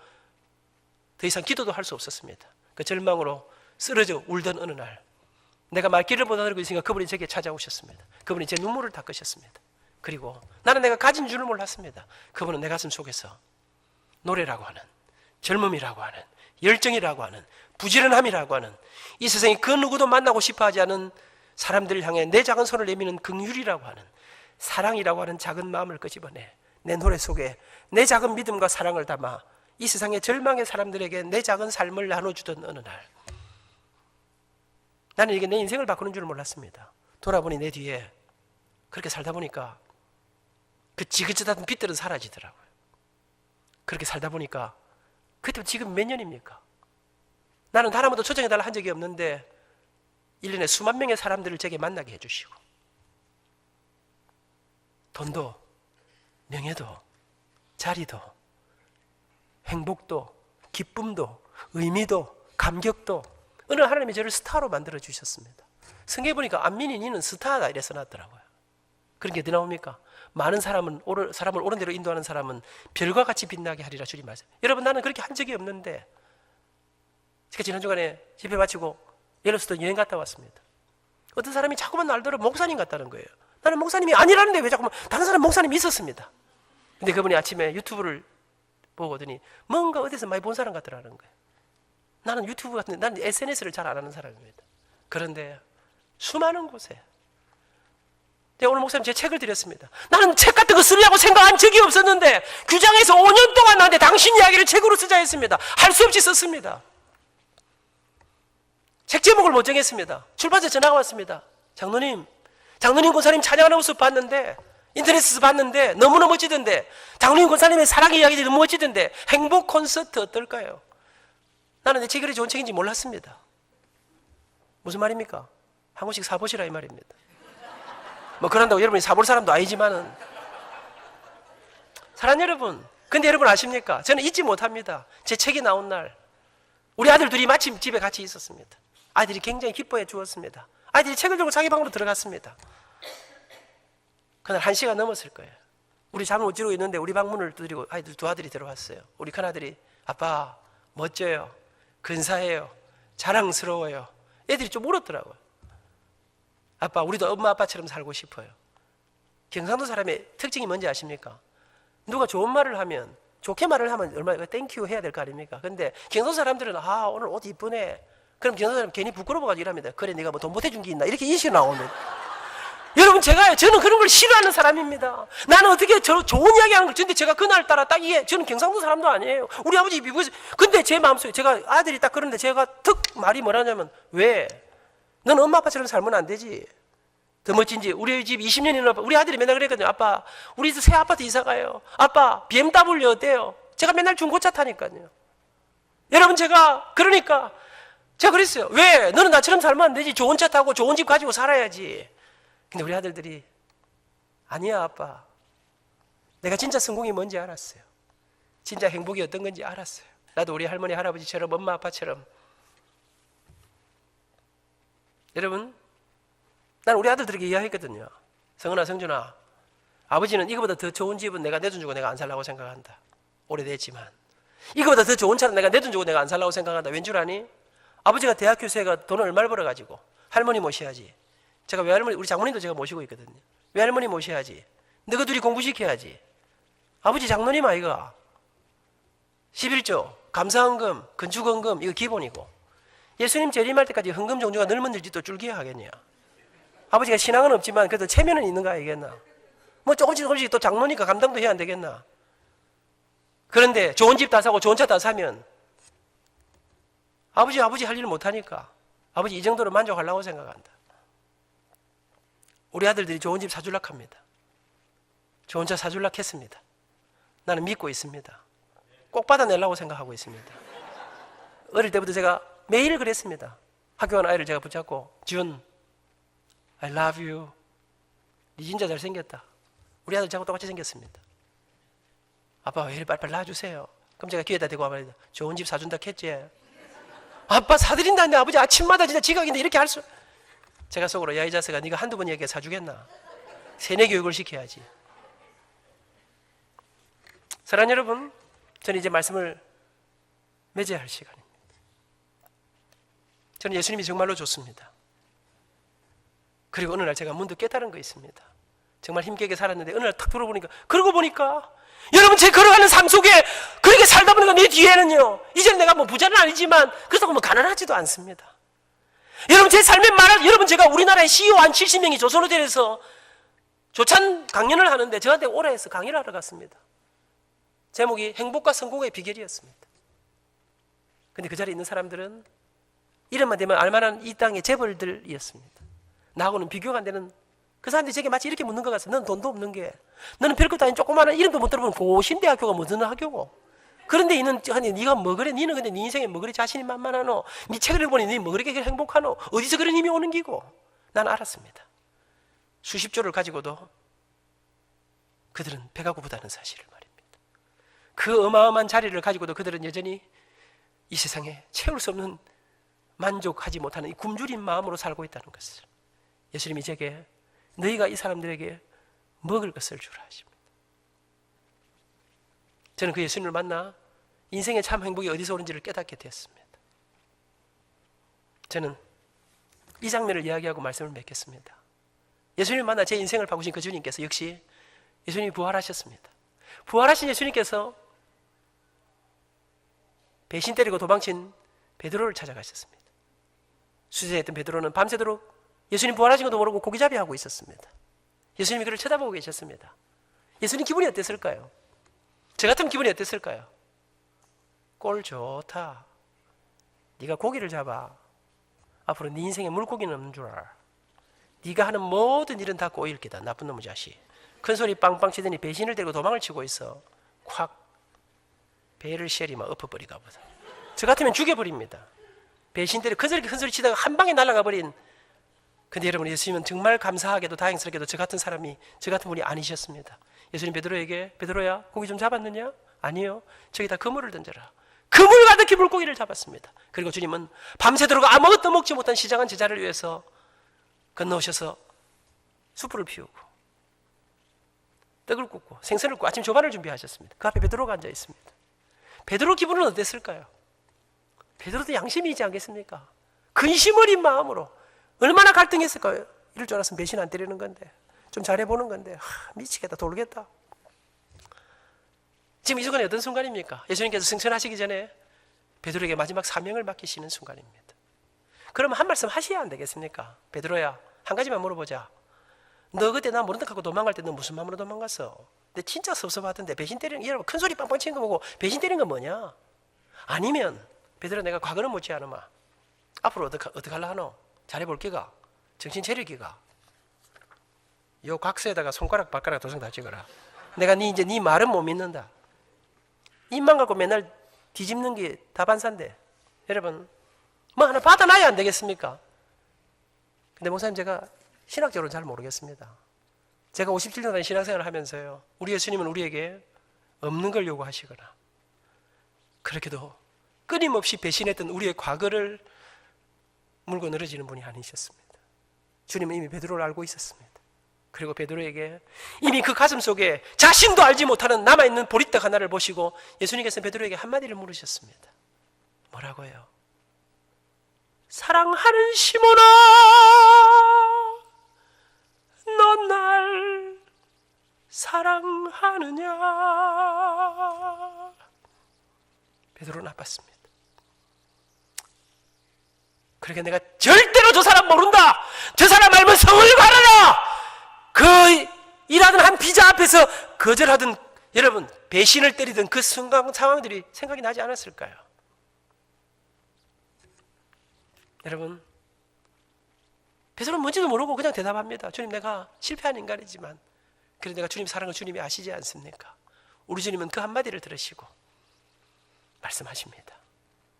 더 이상 기도도 할 수 없었습니다. 그 절망으로 쓰러져 울던 어느 날 내가 말귀를 못 알아듣고 있으니까 그분이 제게 찾아오셨습니다. 그분이 제 눈물을 닦으셨습니다. 그리고 나는 내가 가진 줄을 몰랐습니다. 그분은 내 가슴 속에서 노래라고 하는, 젊음이라고 하는, 열정이라고 하는, 부지런함이라고 하는, 이 세상에 그 누구도 만나고 싶어 하지 않은 사람들을 향해 내 작은 손을 내미는 긍휼이라고 하는, 사랑이라고 하는 작은 마음을 끄집어내 내 노래 속에 내 작은 믿음과 사랑을 담아 이 세상의 절망의 사람들에게 내 작은 삶을 나눠주던 어느 날 나는 이게 내 인생을 바꾸는 줄 몰랐습니다. 돌아보니 내 뒤에 그렇게 살다 보니까 그 지긋지긋한 빛들은 사라지더라고요. 그렇게 살다 보니까 그때부터 지금 몇 년입니까? 나는 단 한 번도 초청해달라 한 적이 없는데 1년에 수만 명의 사람들을 제게 만나게 해주시고 돈도 명예도 자리도 행복도 기쁨도 의미도 감격도 어느 하나님이 저를 스타로 만들어 주셨습니다. 성경에 보니까 안민이 니는 스타다 이래 써놨더라고요. 그런 게 어디 나옵니까? 많은 사람을 옳은 대로 인도하는 사람은 별과 같이 빛나게 하리라 주님 말씀. 여러분 나는 그렇게 한 적이 없는데 제가 지난 주간에 집회 마치고 옐로스톤 여행 갔다 왔습니다. 어떤 사람이 자꾸만 날더러 목사님 같다는 거예요. 나는 목사님이 아니라는데 왜 자꾸만 다른 사람 목사님이 있었습니다. 근데 그분이 아침에 유튜브를 보거든요. 뭔가 어디서 많이 본 사람 같더라는 거예요. 나는 유튜브 같은데 나는 SNS를 잘 안 하는 사람입니다. 그런데 수많은 곳에 제가 오늘 목사님 제 책을 드렸습니다. 나는 책 같은 거 쓰려고 생각한 적이 없었는데 규장에서 5년 동안 나한테 당신 이야기를 책으로 쓰자 했습니다. 할 수 없이 썼습니다. 책 제목을 못 정했습니다. 출판사 전화가 왔습니다. 장로님 권사님 찬양하는 모습 봤는데 인터넷에서 봤는데 너무나 멋지던데 장로님 권사님의 사랑의 이야기들이 너무 멋지던데 행복 콘서트 어떨까요? 나는 내 책이 그리 좋은 책인지 몰랐습니다. 무슨 말입니까? 한 권씩 사보시라 이 말입니다. 뭐 그런다고 여러분이 사볼 사람도 아니지만은 사랑하는 여러분, 근데 여러분 아십니까? 저는 잊지 못합니다. 제 책이 나온 날 우리 아들 둘이 마침 집에 같이 있었습니다. 아들이 굉장히 기뻐해 주었습니다. 아들이 책을 들고 자기 방으로 들어갔습니다. 그날 1시가 넘었을 거예요. 우리 잠을 못 지르고 있는데 우리 방문을 두드리고 두 아들이 들어왔어요. 우리 큰아들이 아빠 멋져요, 근사해요, 자랑스러워요. 애들이 좀 울었더라고요. 아빠 우리도 엄마 아빠처럼 살고 싶어요. 경상도 사람의 특징이 뭔지 아십니까? 누가 좋은 말을 하면 좋게 말을 하면 얼마나 땡큐 해야 될 거 아닙니까? 근데 경상도 사람들은 오늘 옷 이쁘네. 그럼 경상도 사람 괜히 부끄러워가지고 이랍니다. 그래 네가 뭐 돈 보태준 게 있나 이렇게 인식이 나오면 여러분 저는 그런 걸 싫어하는 사람입니다. 나는 어떻게 좋은 이야기 하는 걸 근데 제가 그날따라 딱 저는 경상도 사람도 아니에요. 우리 아버지 미국에서 근데 제 마음속에 제가 아들이 딱 그러는데 제가 툭 말이 뭐라냐면 왜? 너는 엄마 아빠처럼 살면 안 되지. 더 멋진지 우리 집 20년이나 우리 아들이 맨날 그랬거든요. 아빠 우리 새 아파트 이사 가요. 아빠 BMW 어때요? 제가 맨날 중고차 타니까요. 여러분 제가 그러니까 제가 그랬어요. 왜? 너는 나처럼 살면 안 되지. 좋은 차 타고 좋은 집 가지고 살아야지. 근데 우리 아들들이 아니야 아빠. 내가 진짜 성공이 뭔지 알았어요. 진짜 행복이 어떤 건지 알았어요. 나도 우리 할머니 할아버지처럼 엄마 아빠처럼. 여러분 난 우리 아들들에게 이야기했거든요. 성은아, 성준아, 아버지는 이거보다 더 좋은 집은 내가 내 돈 주고 내가 안 살라고 생각한다. 오래됐지만 이거보다 더 좋은 차는 내가 내 돈 주고 내가 안 살라고 생각한다. 왠 줄 아니? 아버지가 대학교생가 돈을 얼마를 벌어가지고 할머니 모셔야지. 제가 외할머니, 우리 장모님도 제가 모시고 있거든요. 외할머니 모셔야지. 너희 둘이 공부시켜야지. 아버지 장로님 아이가 11조, 감사헌금, 건축헌금 이거 기본이고, 예수님 재림할 때까지 헌금 종류가 늘면들지 또 줄기야 하겠냐. 아버지가 신앙은 없지만 그래도 체면은 있는 거 아니겠나. 뭐 조금씩 또 장로니까 감당도 해야 안 되겠나. 그런데 좋은 집 다 사고 좋은 차 다 사면 아버지 할 일을 못하니까 아버지 이 정도로 만족하려고 생각한다. 우리 아들들이 좋은 집 사줄락 합니다. 좋은 차 사줄락 했습니다. 나는 믿고 있습니다. 꼭 받아내려고 생각하고 있습니다. 어릴 때부터 제가 매일 그랬습니다. 학교 간 아이를 제가 붙잡고, 준, I love you. 니 진짜 잘생겼다. 우리 아들 저하고 똑같이 생겼습니다. 아빠 왜 이리 빨리빨리 낳아주세요. 그럼 제가 귀에다 대고 말합니다. 좋은 집 사준다 했지. 아빠 사드린다는데 아버지 아침마다 진짜 지각인데 이렇게 할 수. 제가 속으로, 야 이 자식아 네가 한두 번 얘기해 사주겠나. 세뇌 교육을 시켜야지. 사랑하는 여러분, 저는 이제 말씀을 맺어야 할 시간입니다. 저는 예수님이 정말로 좋습니다. 그리고 어느 날 제가 문득 깨달은 거 있습니다. 정말 힘겹게 살았는데 어느 날 탁 들어보니까, 그러고 보니까 여러분 제 걸어가는 삶 속에 그렇게 살다 보니까 내 뒤에는요, 이제는 내가 뭐 부자는 아니지만 그렇다고 뭐 가난하지도 않습니다. 여러분 제 삶의 말을, 여러분 제가 우리나라의 CEO 한 70명이 조선호텔에서 조찬 강연을 하는데 저한테 오라 해서 강의를 하러 갔습니다. 제목이 행복과 성공의 비결이었습니다. 근데 그 자리에 있는 사람들은 이름만 대면 알만한 이 땅의 재벌들이었습니다. 나하고는 비교가 안 되는 그 사람들이 제게 마치 이렇게 묻는 것 같아요. 너는 돈도 없는 게, 너는 별것도 아닌 조그마한 이름도 못 들어보는 고신대학교가 무슨 학교고, 그런데 이는 아니 네가 뭐 그래? 니는 근데 네 인생에 뭐 그래 자신이 만만하노? 네 책을 읽어보니 네 뭐 그렇게 행복하노? 어디서 그런 힘이 오는 기고? 난 알았습니다. 수십 조를 가지고도 그들은 배가 고프다는 사실을 말입니다. 그 어마어마한 자리를 가지고도 그들은 여전히 이 세상에 채울 수 없는, 만족하지 못하는 이 굶주린 마음으로 살고 있다는 것을 예수님이 제게, 너희가 이 사람들에게 먹을 것을 주라 하십니다. 저는 그 예수님을 만나 인생의 참 행복이 어디서 오는지를 깨닫게 되었습니다. 저는 이 장면을 이야기하고 말씀을 맺겠습니다. 예수님을 만나 제 인생을 바꾸신 그 주님께서 역시 예수님이 부활하셨습니다. 부활하신 예수님께서 배신 때리고 도망친 베드로를 찾아가셨습니다. 수제했던 베드로는 밤새도록 예수님 부활하신 것도 모르고 고기잡이 하고 있었습니다. 예수님이 그를 쳐다보고 계셨습니다. 예수님 기분이 어땠을까요? 저 같으면 기분이 어땠을까요? 꼴 좋다. 네가 고기를 잡아. 앞으로 네 인생에 물고기는 없는 줄 알아. 네가 하는 모든 일은 다 꼬일 기다. 나쁜 놈의 자식. 큰 소리 빵빵 치더니 배신을 데리고 도망을 치고 있어. 콱 배를 쉘이 막 엎어버리가 보다. 저 같으면 죽여버립니다. 배신 때리고 큰 소리 치다가 한 방에 날아가 버린. 근데 여러분, 예수님은 정말 감사하게도 다행스럽게도 저 같은 분이 아니셨습니다. 예수님 베드로에게, 베드로야 고기 좀 잡았느냐? 아니요. 저기다 그물을 던져라. 그물 가득히 물고기를 잡았습니다. 그리고 주님은 밤새도록 아무것도 먹지 못한 시장한 제자를 위해서 건너오셔서 숯불을 피우고 떡을 굽고 생선을 굽고 아침 조반을 준비하셨습니다. 그 앞에 베드로가 앉아 있습니다. 베드로 기분은 어땠을까요? 베드로도 양심이 있지 않겠습니까? 근심 어린 마음으로 얼마나 갈등했을까요? 이럴 줄 알았으면 배신 안 때리는 건데, 좀 잘해보는 건데, 미치겠다, 돌겠다. 지금 이 순간이 어떤 순간입니까? 예수님께서 승천하시기 전에 베드로에게 마지막 사명을 맡기시는 순간입니다. 그러면 한 말씀 하셔야 안 되겠습니까? 베드로야, 한 가지만 물어보자. 너 그때 나 모른다 하고 도망갈 때 너 무슨 마음으로 도망갔어? 내 진짜 섭섭하던데 배신 때리는 거, 여러분 큰 소리 빵빵 치는 거 보고 배신 때리는 건 뭐냐? 아니면 베드로, 내가 과거는 못지 않으마 앞으로 어떻게 하려 하노? 잘해볼기가, 정신 차리기가, 요 각서에다가 손가락 발가락 도장 다 찍어라. 내가 이제 네 말은 못 믿는다. 입만 갖고 맨날 뒤집는 게 다반사인데, 여러분 뭐 하나 받아놔야 안 되겠습니까? 근데 목사님, 제가 신학적으로는 잘 모르겠습니다. 제가 57년간 신앙생활을 하면서요, 우리 예수님은 우리에게 없는 걸 요구하시거나 그렇게도 끊임없이 배신했던 우리의 과거를 물고 늘어지는 분이 아니셨습니다. 주님은 이미 베드로를 알고 있었습니다. 그리고 베드로에게 이미 그 가슴 속에 자신도 알지 못하는 남아있는 보리떡 하나를 보시고 예수님께서 베드로에게 한마디를 물으셨습니다. 뭐라고요? 사랑하는 시몬아, 넌 날 사랑하느냐? 베드로는 아팠습니다. 그러니까 내가 절대로 저 사람 모른다, 저 사람 알면 성을 가라라, 그 일하던 한 비자 앞에서 거절하던, 여러분 배신을 때리던 그 순간 상황들이 생각이 나지 않았을까요? 여러분, 베드로는 뭔지도 모르고 그냥 대답합니다. 주님, 내가 실패한 인간이지만 그래도 내가 주님 사랑을 주님이 아시지 않습니까? 우리 주님은 그 한마디를 들으시고 말씀하십니다.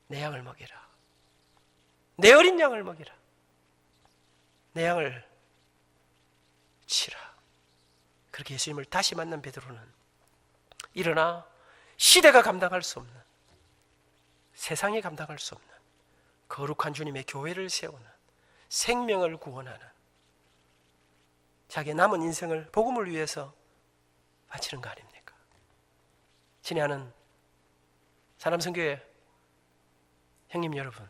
내 양을 먹이라. 내 어린 양을 먹이라. 내 양을 치라. 그렇게 예수님을 다시 만난 베드로는 일어나 시대가 감당할 수 없는, 세상이 감당할 수 없는 거룩한 주님의 교회를 세우는, 생명을 구원하는, 자기의 남은 인생을 복음을 위해서 바치는 거 아닙니까? 친애하는 사람성교회 형님 여러분,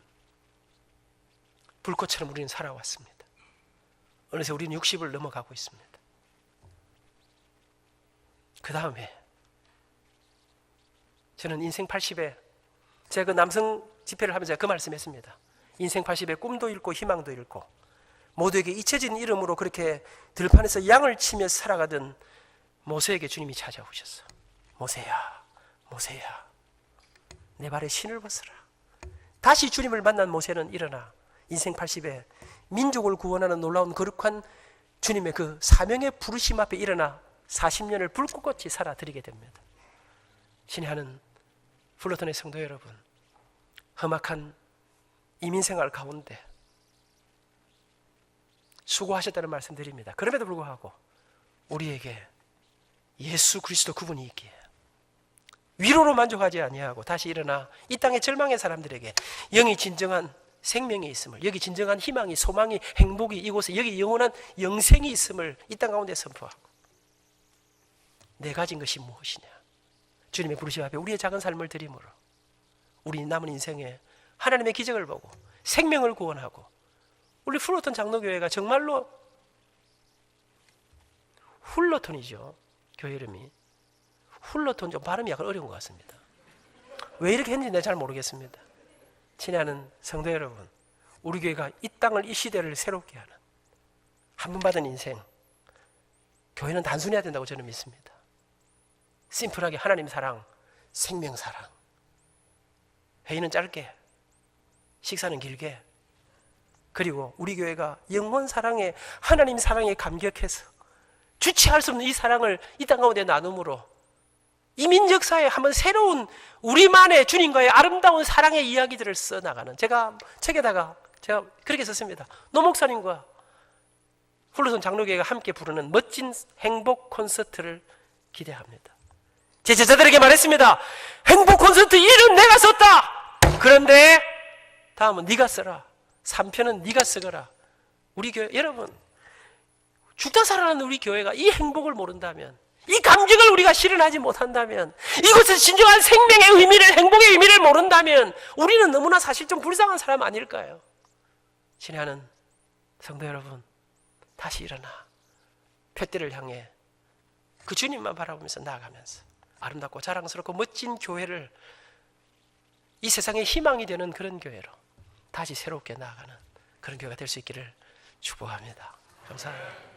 불꽃처럼 우리는 살아왔습니다. 어느새 우리는 60을 넘어가고 있습니다. 그 다음에 저는 인생 80에, 제가 그 남성 집회를 하면서 제가 그 말씀했습니다. 인생 80에 꿈도 잃고 희망도 잃고 모두에게 잊혀진 이름으로 그렇게 들판에서 양을 치며 살아가던 모세에게 주님이 찾아오셨어. 모세야, 모세야, 내 발에 신을 벗어라. 다시 주님을 만난 모세는 일어나 인생 80에 민족을 구원하는 놀라운 거룩한 주님의 그 사명의 부르심 앞에 일어나 40년을 불꽃같이 살아드리게 됩니다. 친애하는 플로톤의 성도 여러분, 험악한 이민생활 가운데 수고하셨다는 말씀 드립니다. 그럼에도 불구하고 우리에게 예수 그리스도 그분이 있기에 위로로 만족하지 아니하고 다시 일어나 이 땅의 절망의 사람들에게 영이 진정한 생명이 있음을, 여기 진정한 희망이, 소망이, 행복이, 이곳에 여기 영원한 영생이 있음을 이 땅 가운데 선포하고, 내 가진 것이 무엇이냐? 주님의 부르심 앞에 우리의 작은 삶을 드림으로 우리 남은 인생에 하나님의 기적을 보고 생명을 구원하고, 우리 플로톤 장로교회가 정말로 훌러톤이죠. 교회 이름이 훌러톤, 좀 발음이 약간 어려운 것 같습니다. 왜 이렇게 했는지 내가 잘 모르겠습니다. 친애하는 성도 여러분, 우리 교회가 이 땅을, 이 시대를 새롭게 하는, 한 번 받은 인생, 교회는 단순해야 된다고 저는 믿습니다. 심플하게 하나님 사랑, 생명 사랑, 회의는 짧게, 식사는 길게, 그리고 우리 교회가 영원 사랑에, 하나님 사랑에 감격해서 주체할 수 없는 이 사랑을 이 땅 가운데 나눔으로 이민족 사회에 한번 새로운 우리만의 주님과의 아름다운 사랑의 이야기들을 써나가는, 제가 책에다가 제가 그렇게 썼습니다. 노 목사님과 훌러선 장로교회가 함께 부르는 멋진 행복 콘서트를 기대합니다. 제 제자들에게 말했습니다. 행복 콘서트 이름 내가 썼다. 그런데 다음은 네가 써라. 3편은 네가 쓰거라. 우리 교회, 여러분, 죽다 살아나는 우리 교회가 이 행복을 모른다면, 이 감격을 우리가 실현하지 못한다면, 이것은 진정한 생명의 의미를, 행복의 의미를 모른다면 우리는 너무나 사실 좀 불쌍한 사람 아닐까요? 친애하는 성도 여러분, 다시 일어나 푯대를 향해 그 주님만 바라보면서 나아가면서 아름답고 자랑스럽고 멋진 교회를, 이 세상의 희망이 되는 그런 교회로 다시 새롭게 나아가는 그런 교회가 될 수 있기를 축복합니다. 감사합니다.